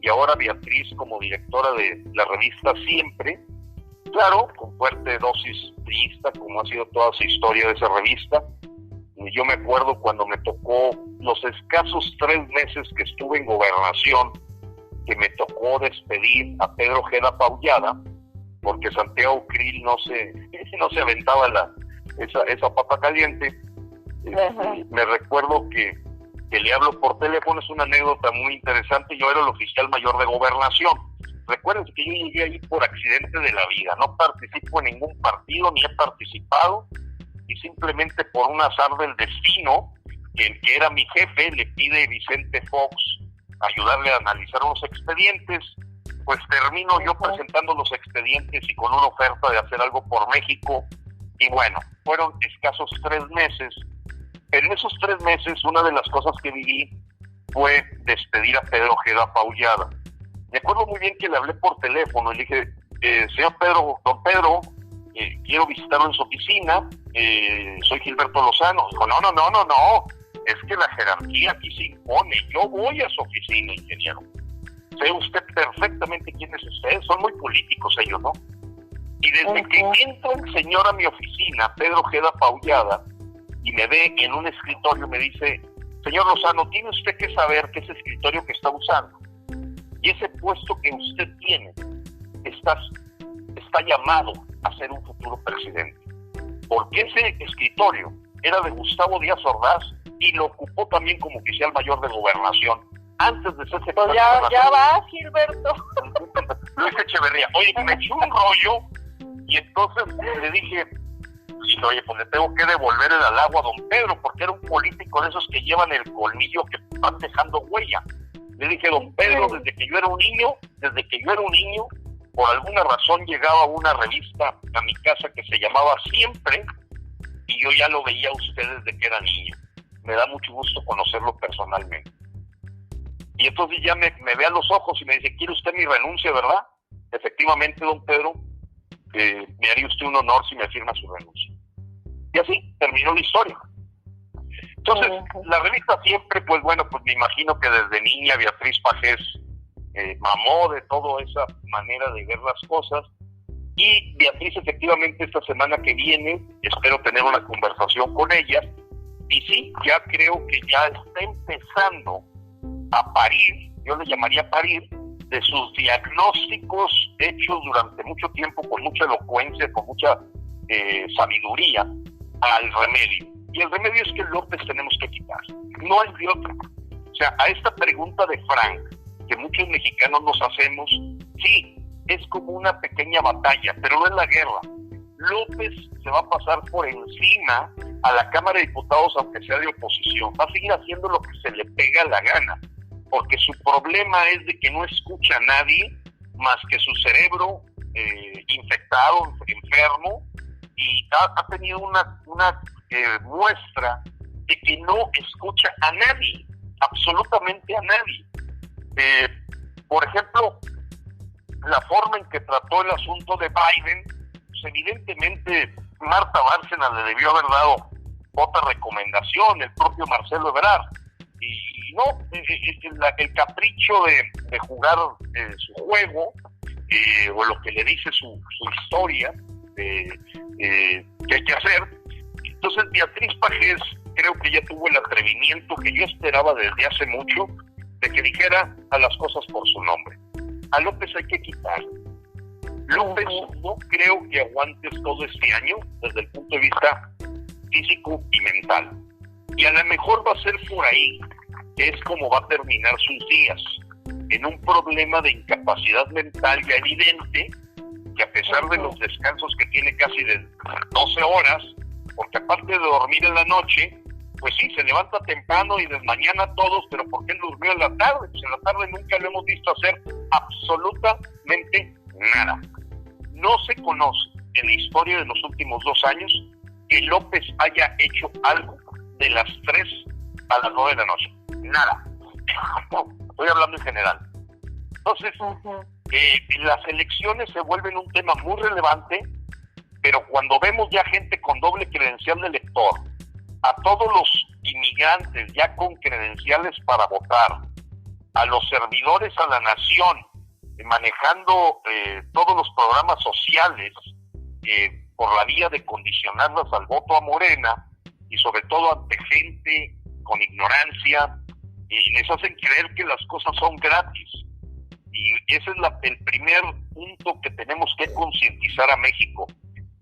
D: y ahora Beatriz como directora de la revista Siempre, claro, con fuerte dosis priista, como ha sido toda su historia de esa revista. Yo me acuerdo cuando me tocó los escasos 3 meses que estuve en Gobernación, que me tocó despedir a Pedro Ojeda Paullada, porque Santiago Krill no se aventaba esa papa caliente. Me recuerdo que le hablo por teléfono, es una anécdota muy interesante. Yo era el oficial mayor de Gobernación. Recuerden que yo llegué ahí por accidente de la vida, no participo en ningún partido, ni he participado, y simplemente por un azar del destino, que era mi jefe, le pide Vicente Fox ayudarle a analizar unos expedientes, pues termino yo presentando los expedientes y con una oferta de hacer algo por México, y bueno, fueron escasos 3 meses, pero en esos 3 meses una de las cosas que viví fue despedir a Pedro Ojeda Paullada. Me acuerdo muy bien que le hablé por teléfono y le dije, señor Pedro, don Pedro, quiero visitarlo en su oficina, soy Gilberto Lozano. Dijo, no, es que la jerarquía aquí se impone, yo voy a su oficina, ingeniero. Sé usted perfectamente quién es usted, son muy políticos ellos, ¿no? Y desde que entra el señor a mi oficina, Pedro Ojeda Paullada, y me ve en un escritorio, me dice, señor Lozano, tiene usted que saber que ese escritorio que está usando y ese puesto que usted tiene está llamado a ser un futuro presidente, porque ese escritorio era de Gustavo Díaz Ordaz y lo ocupó también como oficial mayor de Gobernación antes de ser secretario.
C: Pues ya va, Gilberto.
D: Luis Echeverría. Oye, me echó un rollo y entonces le dije, oye, pues le tengo que devolver el halago a don Pedro, porque era un político de esos que llevan el colmillo que van dejando huella. Le dije, don Pedro, desde que yo era un niño, por alguna razón llegaba una revista a mi casa que se llamaba Siempre, y yo ya lo veía a usted desde que era niño. Me da mucho gusto conocerlo personalmente. Y entonces ya me ve a los ojos y me dice, ¿quiere usted mi renuncia, verdad? Efectivamente, don Pedro, me haría usted un honor si me firma su renuncia. Y así terminó la historia. Entonces, la revista Siempre, pues bueno, pues me imagino que desde niña Beatriz Pagés mamó de toda esa manera de ver las cosas. Y Beatriz, efectivamente, esta semana que viene, espero tener una conversación con ella. Y sí, ya creo que ya está empezando a parir, yo le llamaría parir, de sus diagnósticos hechos durante mucho tiempo, con mucha elocuencia, con mucha sabiduría, al remedio. Y el remedio es que López tenemos que quitar. No hay de otro. O sea, a esta pregunta de Frank, que muchos mexicanos nos hacemos, sí, es como una pequeña batalla, pero no es la guerra. López se va a pasar por encima a la Cámara de Diputados, aunque sea de oposición. Va a seguir haciendo lo que se le pega la gana, porque su problema es de que no escucha a nadie más que su cerebro infectado, enfermo, y ha tenido una muestra de que no escucha a nadie, absolutamente a nadie. Por ejemplo, la forma en que trató el asunto de Biden, pues evidentemente Marta Bárcena le debió haber dado otra recomendación, el propio Marcelo Ebrard, y no, el capricho de jugar su juego, o lo que le dice su historia, que hay que hacer. Entonces Beatriz Pagés creo que ya tuvo el atrevimiento que yo esperaba desde hace mucho, de que dijera a las cosas por su nombre. A López hay que quitar. López no creo que aguantes todo este año desde el punto de vista físico y mental. Y a lo mejor va a ser por ahí, que es como va a terminar sus días, en un problema de incapacidad mental ya evidente, que a pesar de los descansos que tiene casi de 12 horas, porque aparte de dormir en la noche, pues sí, se levanta temprano y desmañana a todos, pero ¿por qué durmió en la tarde? Pues en la tarde nunca lo hemos visto hacer absolutamente nada. No se conoce en la historia de los últimos 2 años que López haya hecho algo de las 3 a las 9 de la noche. Nada. Estoy hablando en general. Entonces, las elecciones se vuelven un tema muy relevante, pero cuando vemos ya gente con doble credencial de elector, a todos los inmigrantes ya con credenciales para votar, a los servidores a la nación, manejando todos los programas sociales por la vía de condicionarlas al voto a Morena, y sobre todo ante gente con ignorancia, y les hacen creer que las cosas son gratis. Y ese es el primer punto que tenemos que concientizar a México.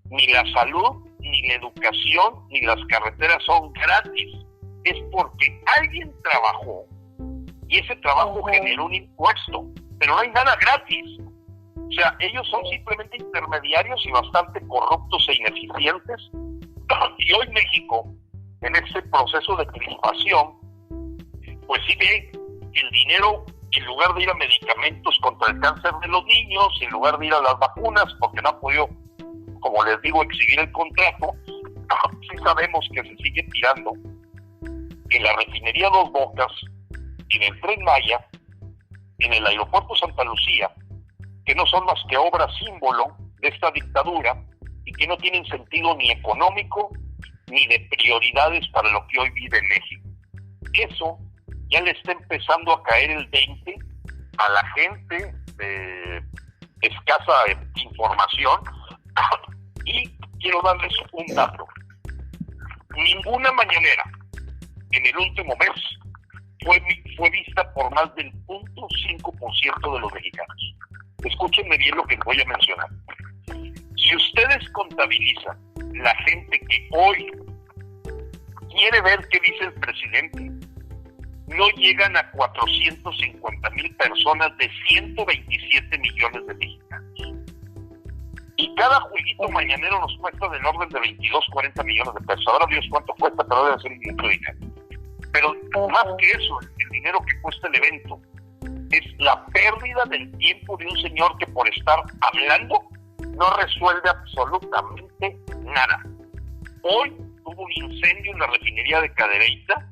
D: Ni la salud, ni la educación, ni las carreteras son gratis. Es porque alguien trabajó y ese trabajo generó un impuesto, pero no hay nada gratis. O sea, ellos son simplemente intermediarios y bastante corruptos e ineficientes. Y hoy México, en ese proceso de crispación, pues sí ve que el dinero, en lugar de ir a medicamentos contra el cáncer de los niños, en lugar de ir a las vacunas, porque no ha podido, como les digo, exhibir el contrato, sí sabemos que se sigue tirando en la refinería Dos Bocas, en el Tren Maya, en el aeropuerto Santa Lucía, que no son más que obras símbolo de esta dictadura y que no tienen sentido ni económico ni de prioridades para lo que hoy vive México. Eso ya le está empezando a caer el 20 a la gente de escasa información. Y quiero darles un dato. Ninguna mañanera en el último mes fue vista por más del 0.5% de los mexicanos. Escúchenme bien lo que les voy a mencionar. Si ustedes contabilizan la gente que hoy quiere ver qué dice el presidente, no llegan a 450,000 personas de 127 millones de mexicanos. Y cada jueguito mañanero nos cuesta del orden de 22-40 millones de pesos. Ahora Dios cuánto cuesta, pero debe ser mucho dinero. Pero más que eso, el dinero que cuesta el evento es la pérdida del tiempo de un señor que por estar hablando no resuelve absolutamente nada. Hoy hubo un incendio en la refinería de Cadereyta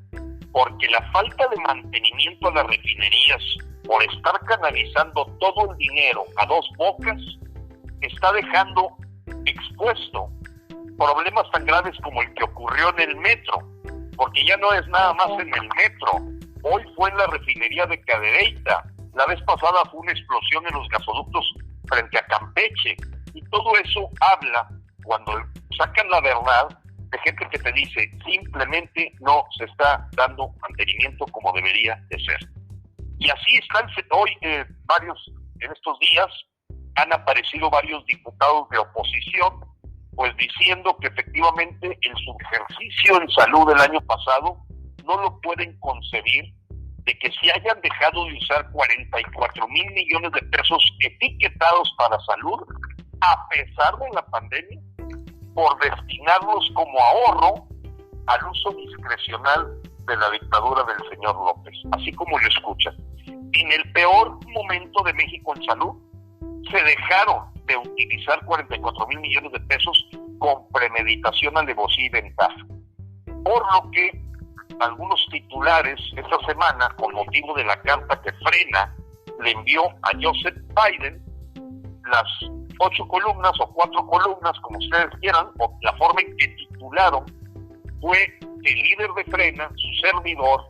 D: porque la falta de mantenimiento a las refinerías por estar canalizando todo el dinero a Dos Bocas está dejando expuesto problemas tan graves como el que ocurrió en el metro, porque ya no es nada más en el metro, hoy fue en la refinería de Cadereyta, la vez pasada fue una explosión en los gasoductos frente a Campeche, y todo eso habla, cuando sacan la verdad, de gente que te dice, simplemente no se está dando mantenimiento como debería de ser. Y así están hoy varios, en estos días, han aparecido varios diputados de oposición, pues diciendo que efectivamente el subejercicio en salud del año pasado no lo pueden concebir, de que se hayan dejado de usar 44,000 millones de pesos etiquetados para salud, a pesar de la pandemia, por destinarlos como ahorro al uso discrecional de la dictadura del señor López, así como lo escuchan. En el peor momento de México en salud, se dejaron de utilizar 44,000 millones de pesos con premeditación, alevosía y ventaja. Por lo que algunos titulares esta semana, con motivo de la carta que Frena le envió a Joseph Biden, las 8 columnas o 4 columnas, como ustedes quieran, o la forma en que titularon, fue que el líder de Frena, su servidor,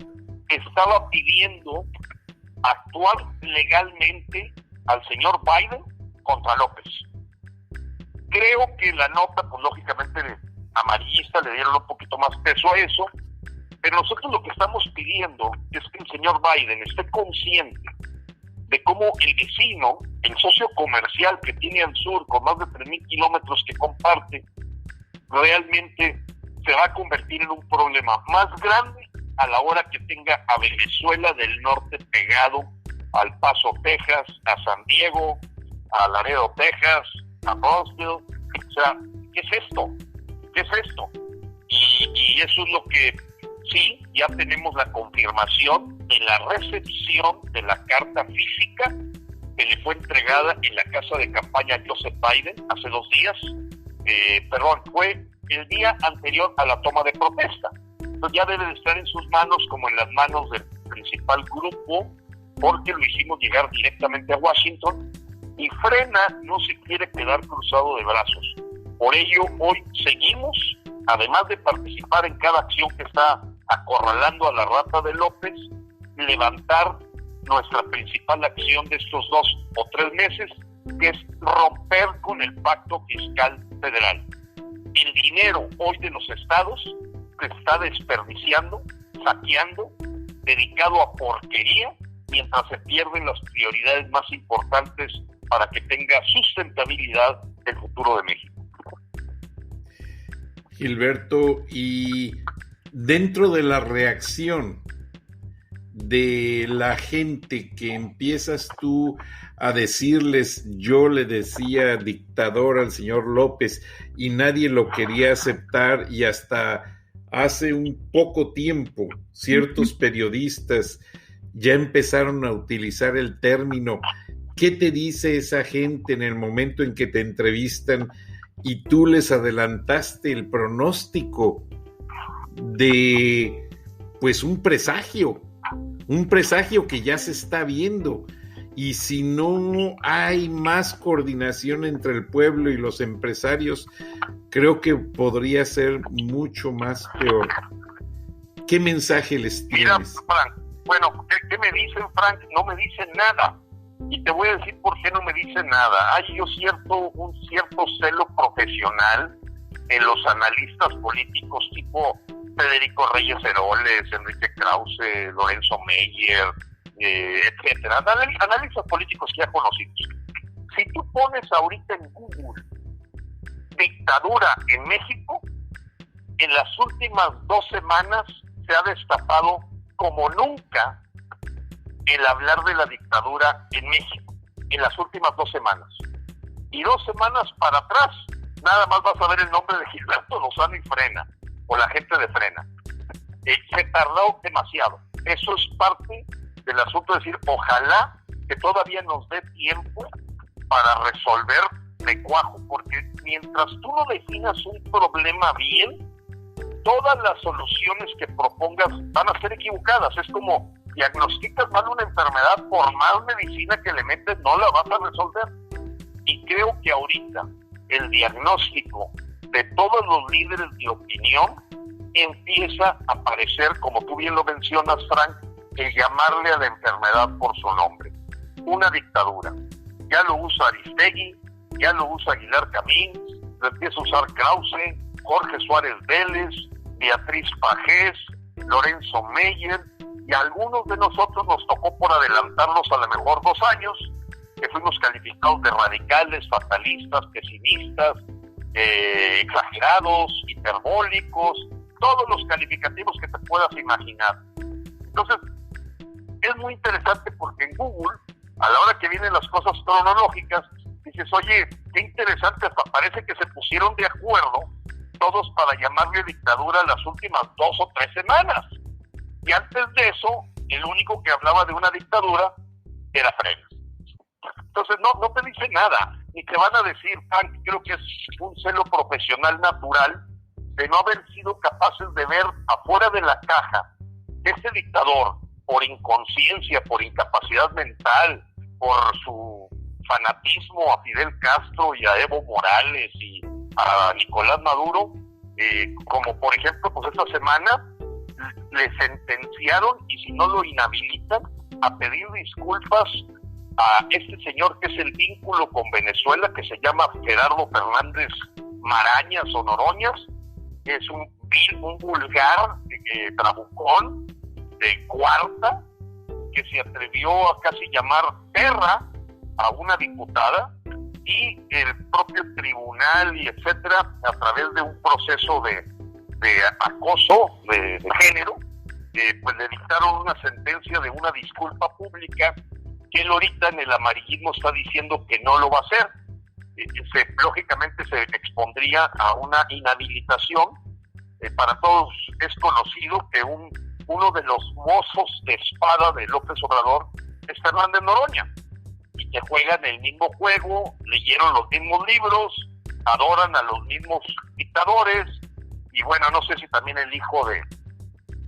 D: estaba pidiendo actuar legalmente al señor Biden contra López. Creo que la nota, pues lógicamente amarillista, le dieron un poquito más peso a eso, pero nosotros lo que estamos pidiendo es que el señor Biden esté consciente de cómo el vecino, el socio comercial que tiene al sur, con más de 3,000 kilómetros que comparte, realmente se va a convertir en un problema más grande a la hora que tenga a Venezuela del norte pegado al Paso, Texas, a San Diego, a Laredo, Texas, a Brownsville. O sea, ¿qué es esto? ¿Qué es esto? Y eso es lo que sí, ya tenemos la confirmación de la recepción de la carta física que le fue entregada en la casa de campaña a Joseph Biden hace 2 días. Fue el día anterior a la toma de protesta. Entonces ya debe de estar en sus manos como en las manos del principal grupo, porque lo hicimos llegar directamente a Washington, y Frena no se quiere quedar cruzado de brazos. Por ello, hoy seguimos, además de participar en cada acción que está acorralando a la rata de López, levantar nuestra principal acción de estos 2 o 3 meses, que es romper con el pacto fiscal federal. El dinero hoy de los estados se está desperdiciando, saqueando, dedicado a porquería, mientras se pierden las prioridades más importantes para que tenga sustentabilidad el futuro de México.
B: Gilberto, y dentro de la reacción de la gente que empiezas tú a decirles, yo le decía dictador al señor López y nadie lo quería aceptar, y hasta hace un poco tiempo ciertos periodistas ya empezaron a utilizar el término, ¿qué te dice esa gente en el momento en que te entrevistan y tú les adelantaste el pronóstico de, pues, un presagio que ya se está viendo? Y si no hay más coordinación entre el pueblo y los empresarios, creo que podría ser mucho más peor. ¿Qué mensaje les tienes?
D: Mira, Frank, bueno, ¿qué me dicen, Frank? No me dicen nada. Y te voy a decir por qué no me dicen nada. Hay un cierto celo profesional en los analistas políticos tipo Federico Reyes Heroles, Enrique Krause, Lorenzo Meyer, etcétera. Analistas políticos ya conocidos. Si tú pones ahorita en Google dictadura en México, en las últimas 2 semanas se ha destapado como nunca el hablar de la dictadura en México, en las últimas 2 semanas. Y 2 semanas para atrás, nada más vas a ver el nombre de Gilberto Lozano y Frena, o la gente de Frena. Se tardó demasiado. Eso es parte del asunto, de decir, ojalá que todavía nos dé tiempo para resolver de cuajo, porque mientras tú no definas un problema bien, todas las soluciones que propongas van a ser equivocadas. Es como diagnosticas mal una enfermedad, por más medicina que le metes, no la vas a resolver. Y creo que ahorita el diagnóstico de todos los líderes de opinión empieza a aparecer, como tú bien lo mencionas, Frank, el llamarle a la enfermedad por su nombre. Una dictadura. Ya lo usa Aristegui, ya lo usa Aguilar Camín, lo empieza a usar Krause, Jorge Suárez Vélez, Beatriz Pajés, Lorenzo Meyer, y a algunos de nosotros nos tocó por adelantarnos a lo mejor 2 años, que fuimos calificados de radicales, fatalistas, pesimistas, exagerados, hiperbólicos, todos los calificativos que te puedas imaginar. Entonces, es muy interesante porque en Google, a la hora que vienen las cosas cronológicas, dices, oye, qué interesante, hasta parece que se pusieron de acuerdo todos para llamarle dictadura las últimas 2 o 3 semanas. Y antes de eso, el único que hablaba de una dictadura era Frena. Entonces no te dice nada, ni te van a decir, creo que es un celo profesional natural de no haber sido capaces de ver afuera de la caja que este dictador, por inconsciencia, por incapacidad mental, por su fanatismo a Fidel Castro y a Evo Morales y a Nicolás Maduro, como por ejemplo, pues esta semana le sentenciaron, y si no lo inhabilitan, a pedir disculpas a este señor que es el vínculo con Venezuela, que se llama Gerardo Fernández Marañas o Noroñas, que es un vulgar trabucón de cuarta, que se atrevió a casi llamar perra a una diputada, y el propio tribunal y etcétera, a través de un proceso de acoso de género, pues le dictaron una sentencia de una disculpa pública, que él ahorita en el amarillismo está diciendo que no lo va a hacer. Lógicamente se expondría a una inhabilitación. Para todos es conocido que uno de los mozos de espada de López Obrador es Fernández Noroña, y que juegan el mismo juego, leyeron los mismos libros, adoran a los mismos dictadores, y bueno, no sé si también el hijo de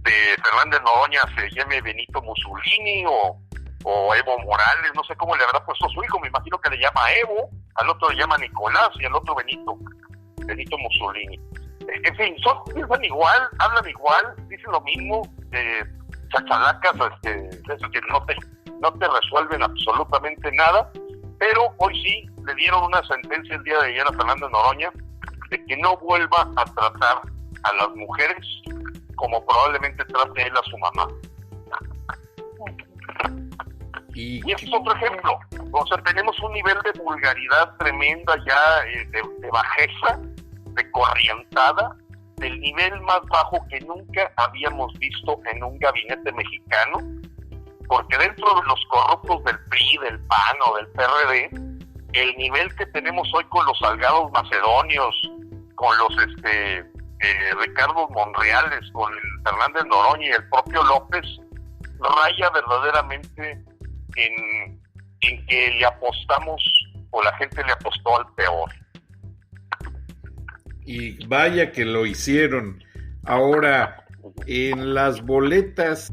D: Fernández Noroña se llame Benito Mussolini o Evo Morales, no sé cómo le habrá puesto su hijo, me imagino que le llama Evo, al otro le llama Nicolás y al otro Benito Mussolini. En fin, piensan igual, hablan igual, dicen lo mismo, chachalacas, que no te resuelven absolutamente nada, pero hoy sí le dieron una sentencia el día de ayer a Fernández Noroña de que no vuelva a tratar a las mujeres como probablemente trate él a su mamá. Y este es otro ejemplo. O sea, tenemos un nivel de vulgaridad tremenda ya, de bajeza, de corrientada, del nivel más bajo que nunca habíamos visto en un gabinete mexicano, porque dentro de los corruptos del PRI, del PAN o del PRD, el nivel que tenemos hoy con los Salgados Macedonios, con los Ricardo Monreales, con el Fernández Noroña y el propio López, raya verdaderamente en que le apostamos, o la gente le apostó al peor.
B: Y vaya que lo hicieron. Ahora, en las boletas...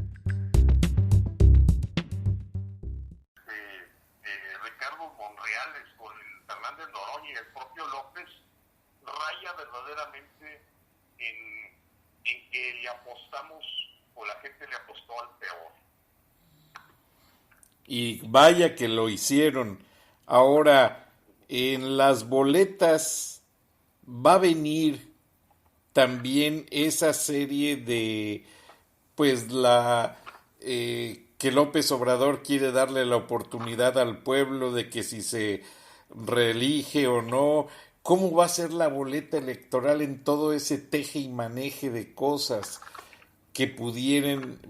D: Ricardo Monreales con el Fernández Noroña y el propio López, raya verdaderamente en que le apostamos, o la gente le apostó al peor.
B: Y vaya que lo hicieron. Ahora, en las boletas va a venir también esa serie de, pues, que López Obrador quiere darle la oportunidad al pueblo de que si se reelige o no. ¿Cómo va a ser la boleta electoral en todo ese teje y maneje de cosas que pudieran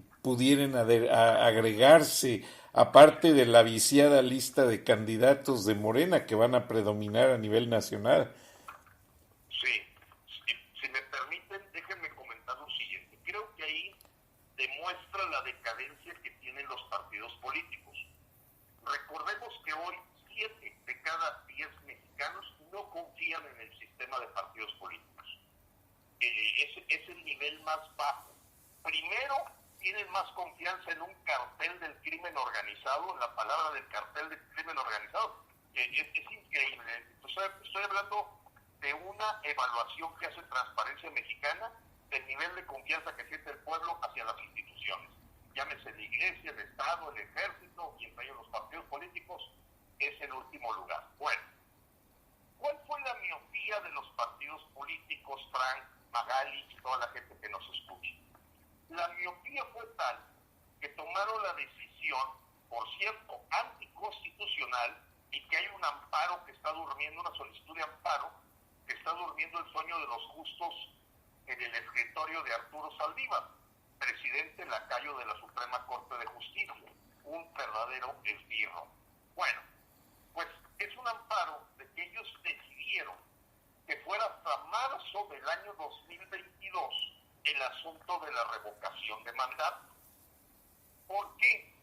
B: agregarse, aparte de la viciada lista de candidatos de Morena que van a predominar a nivel nacional?
D: Sí, si me permiten, déjenme comentar lo siguiente. Creo que ahí demuestra la decadencia que tienen los partidos políticos. Recordemos que hoy 7 de cada 10 mexicanos no confían en el sistema de partidos políticos. Es el nivel más bajo. Primero, tienen más confianza en un cartel del crimen organizado, en la palabra del cartel del crimen organizado. Es increíble. Estoy hablando de una evaluación que hace Transparencia Mexicana del nivel de confianza que siente el pueblo hacia las instituciones. Llámese la Iglesia, el Estado, el Ejército y entre ellos los partidos políticos, es el último lugar. Bueno, ¿cuál fue la miopía de los partidos políticos, Frank, Magali y toda la gente que nos escucha? La miopía fue tal que tomaron la decisión, por cierto, anticonstitucional, y que hay un amparo que está durmiendo, una solicitud de amparo, que está durmiendo el sueño de los justos en el escritorio de Arturo Saldívar, presidente lacayo de la Suprema Corte de Justicia, un verdadero esbirro. Bueno, pues es un amparo de que ellos decidieron que fuera hasta marzo del año 2022 el asunto de la revocación de mandato. ¿Por qué?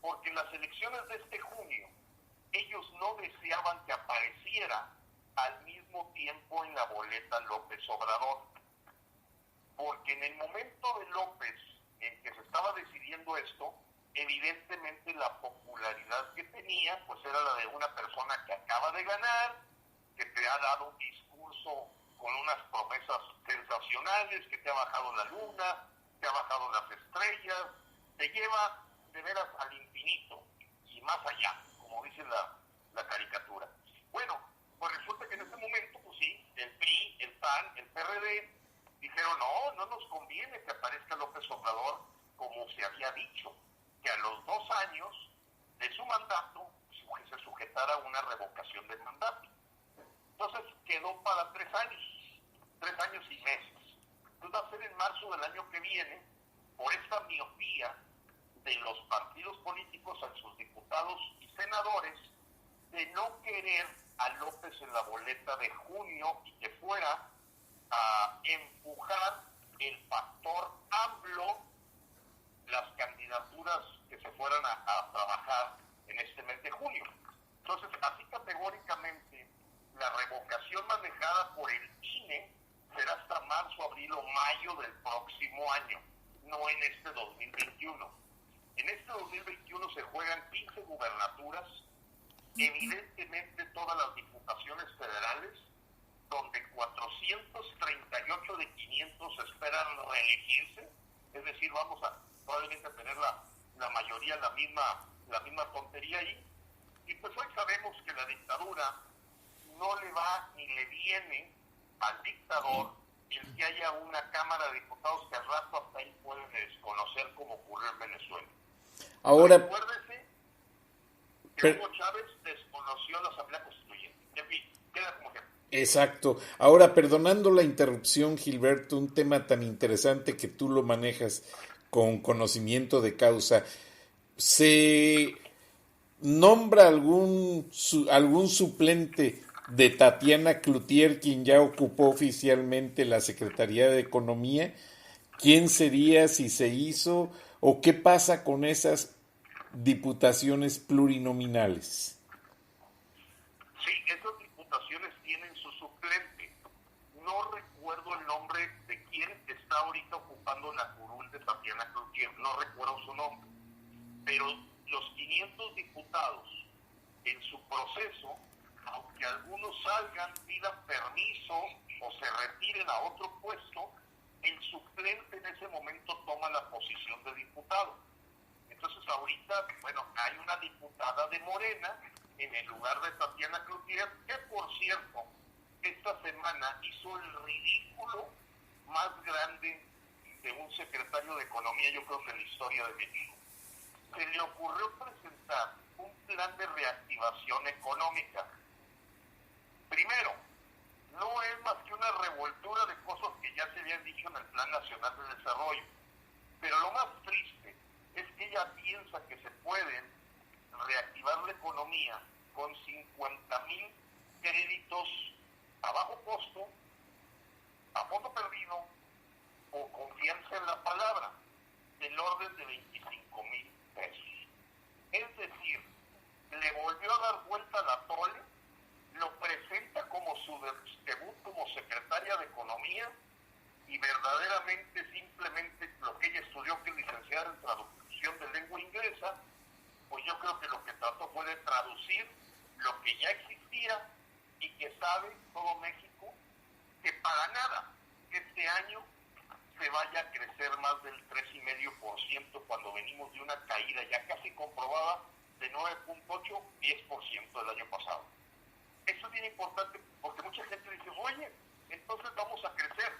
D: Porque en las elecciones de este junio ellos no deseaban que apareciera al mismo tiempo en la boleta López Obrador, porque en el momento de López en que se estaba decidiendo esto, evidentemente la popularidad que tenía pues era la de una persona que acaba de ganar, que te ha dado un discurso con unas promesas sensacionales, que te ha bajado la luna, te ha bajado las estrellas, te lleva de veras al infinito y más allá, como dice la caricatura. Bueno, pues resulta que en este momento, pues sí, el PRI, el PAN, el PRD, dijeron, no nos conviene que aparezca López Obrador como se había dicho, que a los 2 años de su mandato se sujetara a una revocación del mandato. Entonces quedó para 3 años y meses. Entonces va a ser en marzo del año que viene, por esta miopía de los partidos políticos a sus diputados y senadores, de no querer a López en la boleta de junio y que fuera a empujar el factor AMLO, las candidaturas que se fueran a trabajar en este mes de junio. Entonces, así categóricamente, la revocación manejada por el INE será hasta marzo, abril o mayo del próximo año. no en este 2021. En este 2021 se juegan 15 gubernaturas, evidentemente todas las diputaciones federales, donde 438 de 500 esperan reelegirse, es decir, vamos a probablemente tener la mayoría la misma tontería ahí, y pues hoy sabemos que la dictadura no le va ni le viene al dictador el que haya una Cámara de Diputados que al rato hasta ahí pueden desconocer como ocurrió en Venezuela.
B: Ahora,
D: recuérdese que Hugo Chávez desconoció la Asamblea Constituyente. En fin, queda como ejemplo.
B: exacto. Ahora, perdonando la interrupción, Gilberto, un tema tan interesante que tú lo manejas con conocimiento de causa, ¿se nombra algún suplente de Tatiana Cloutier, quien ya ocupó oficialmente la Secretaría de Economía? ¿Quién sería, si se hizo, o qué pasa con esas diputaciones plurinominales?
D: Sí, esas diputaciones tienen su suplente. No recuerdo el nombre de quién está ahorita ocupando la curul de Tatiana Cloutier, no recuerdo su nombre, pero los 500 diputados en su proceso, aunque algunos salgan, pidan permiso o se retiren a otro puesto, el suplente en ese momento toma la posición de diputado. Entonces ahorita, bueno, hay una diputada de Morena en el lugar de Tatiana Cloutier, que por cierto, esta semana hizo el ridículo más grande de un secretario de Economía, yo creo que en la historia de México. Se le ocurrió presentar un plan de reactivación económica. Primero, no es más que una revoltura de cosas que ya se habían dicho en el Plan Nacional de Desarrollo. Pero lo más triste es que ella piensa que se pueden reactivar la economía con 50,000 créditos a bajo costo, a fondo perdido o confianza en la palabra, del orden de 25,000 pesos. Es decir, le volvió a dar vuelta a la tole, lo presenta como su debut como secretaria de Economía y verdaderamente simplemente lo que ella estudió, que es licenciada en traducción de lengua inglesa, pues yo creo que lo que trató fue de traducir lo que ya existía y que sabe todo México, que para nada este año se vaya a crecer más del 3,5% cuando venimos de una caída ya casi comprobada de 9.8, 10% del año pasado. Eso es bien importante porque mucha gente dice, oye, entonces vamos a crecer.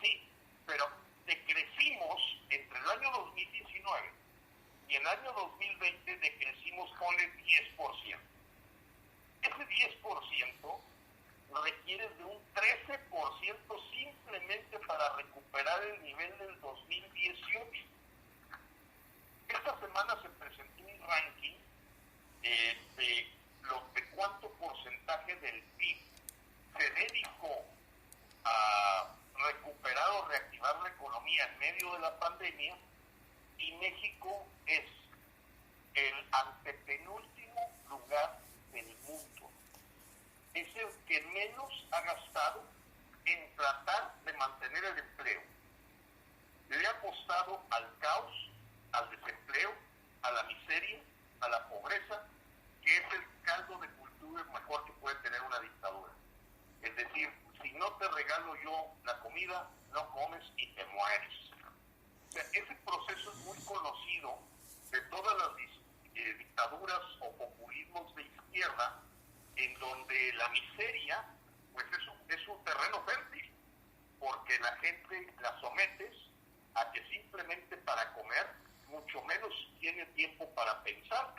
D: Sí, pero decrecimos entre el año 2019 y el año 2020, decrecimos con el 10%. Ese 10% requiere de un 13% simplemente para recuperar el nivel del 2018. Esta semana se presentó un ranking de cuánto porcentaje del PIB se dedicó a recuperar o reactivar la economía en medio de la pandemia, y México es el antepenúltimo lugar del mundo. Es el que menos ha gastado en tratar de mantener el empleo. Le ha apostado al caos, al desempleo, a la miseria, a la pobreza, que es el caldo de cultura mejor que puede tener una dictadura. Es decir, si no te regalo yo la comida, no comes y te mueres. O sea, ese proceso es muy conocido de todas las dictaduras o populismos de izquierda, en donde la miseria pues es un terreno fértil, porque la gente la sometes a que simplemente para comer mucho menos tiene tiempo para pensar.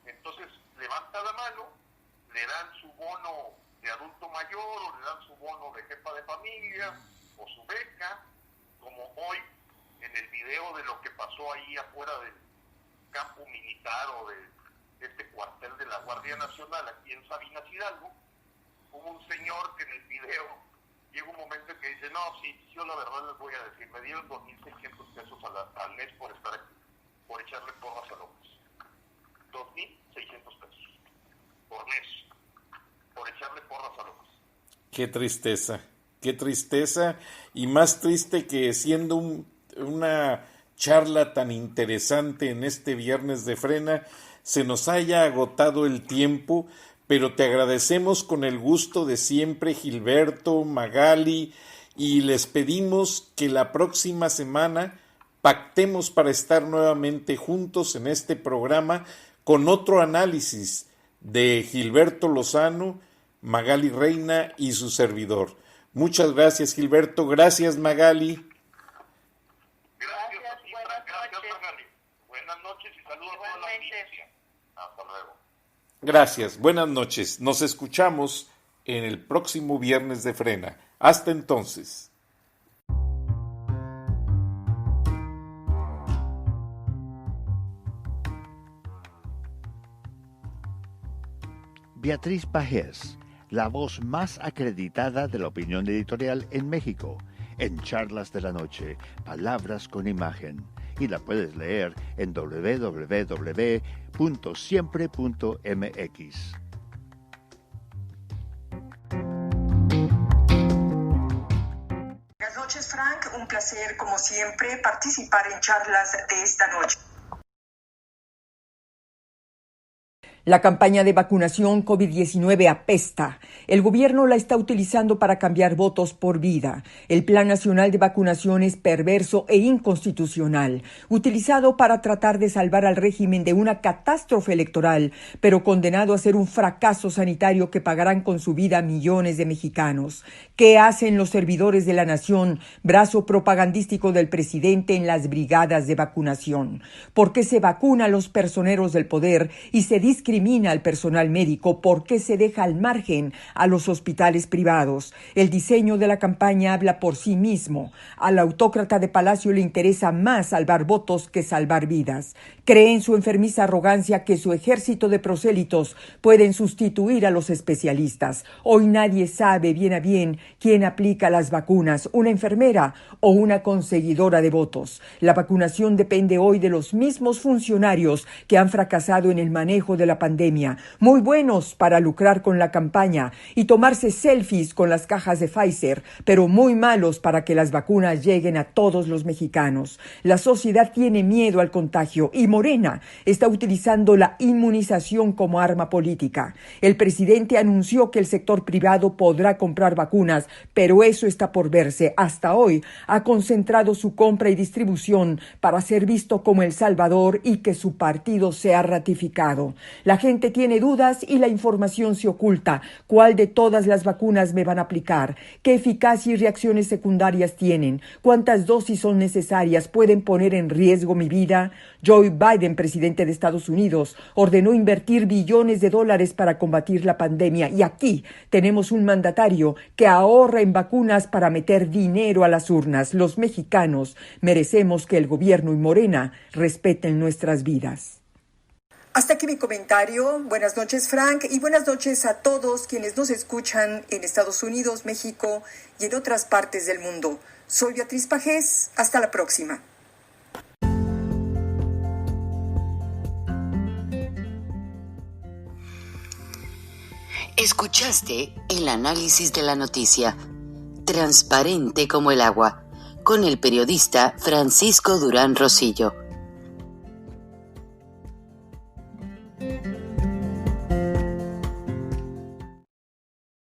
D: Entonces levanta la mano, le dan su bono de adulto mayor, o le dan su bono de jefa de familia, o su beca, como hoy en el video de lo que pasó ahí afuera del campo militar o de este cuartel de la Guardia Nacional aquí en Sabinas Hidalgo. Hubo un señor que en el video llega un momento en que dice, no, sí, yo la verdad les voy a decir, me dieron 2,600 pesos al mes por estar aquí, por echarle porras a López. 2,600 pesos por mes, por echarle porras a López.
B: Qué tristeza, y más triste que siendo una charla tan interesante en este viernes de Frena. Se nos haya agotado el tiempo, pero te agradecemos con el gusto de siempre, Gilberto, Magali, y les pedimos que la próxima semana pactemos para estar nuevamente juntos en este programa con otro análisis de Gilberto Lozano, Magali Reina y su servidor. Muchas gracias, Gilberto. Gracias, Magali.
D: Gracias, Magali. Buenas noches y saludos a toda la audiencia. Hasta luego.
B: Gracias, buenas noches. Nos escuchamos en el próximo viernes de Frena. Hasta entonces.
F: Beatriz Pajés, la voz más acreditada de la opinión editorial en México, en Charlas de la Noche, Palabras con Imagen, y la puedes leer en www.siempre.mx.
G: Buenas noches, Frank. Un placer, como siempre, participar en charlas de esta noche.
H: La campaña de vacunación COVID-19 apesta. El gobierno la está utilizando para cambiar votos por vida. El Plan Nacional de Vacunación es perverso e inconstitucional, utilizado para tratar de salvar al régimen de una catástrofe electoral, pero condenado a ser un fracaso sanitario que pagarán con su vida millones de mexicanos. ¿Qué hacen los servidores de la nación, brazo propagandístico del presidente en las brigadas de vacunación? ¿Por qué se vacuna a los personeros del poder y se discrimina al personal médico? ¿Por qué se deja al margen a los hospitales privados? El diseño de la campaña habla por sí mismo. Al autócrata de Palacio le interesa más salvar votos que salvar vidas. Cree en su enfermiza arrogancia que su ejército de prosélitos pueden sustituir a los especialistas. Hoy nadie sabe bien a bien quién aplica las vacunas, una enfermera o una conseguidora de votos. La vacunación depende hoy de los mismos funcionarios que han fracasado en el manejo de la pandemia, muy buenos para lucrar con la campaña y tomarse selfies con las cajas de Pfizer, pero muy malos para que las vacunas lleguen a todos los mexicanos. La sociedad tiene miedo al contagio y Morena está utilizando la inmunización como arma política. El presidente anunció que el sector privado podrá comprar vacunas, pero eso está por verse. Hasta hoy ha concentrado su compra y distribución para ser visto como el salvador y que su partido sea ratificado. La gente tiene dudas y la información se oculta. ¿Cuál de todas las vacunas me van a aplicar? ¿Qué eficacia y reacciones secundarias tienen? ¿Cuántas dosis son necesarias? ¿Pueden poner en riesgo mi vida? Joe Biden, presidente de Estados Unidos, ordenó invertir billones de dólares para combatir la pandemia y aquí tenemos un mandatario que ahorra en vacunas para meter dinero a las urnas. Los mexicanos merecemos que el gobierno y Morena respeten nuestras vidas.
G: Hasta aquí mi comentario. Buenas noches, Frank, y buenas noches a todos quienes nos escuchan en Estados Unidos, México y en otras partes del mundo. Soy Beatriz Pajés. Hasta la próxima.
A: Escuchaste el análisis de la noticia, transparente como el agua, con el periodista Francisco Durán Rosillo.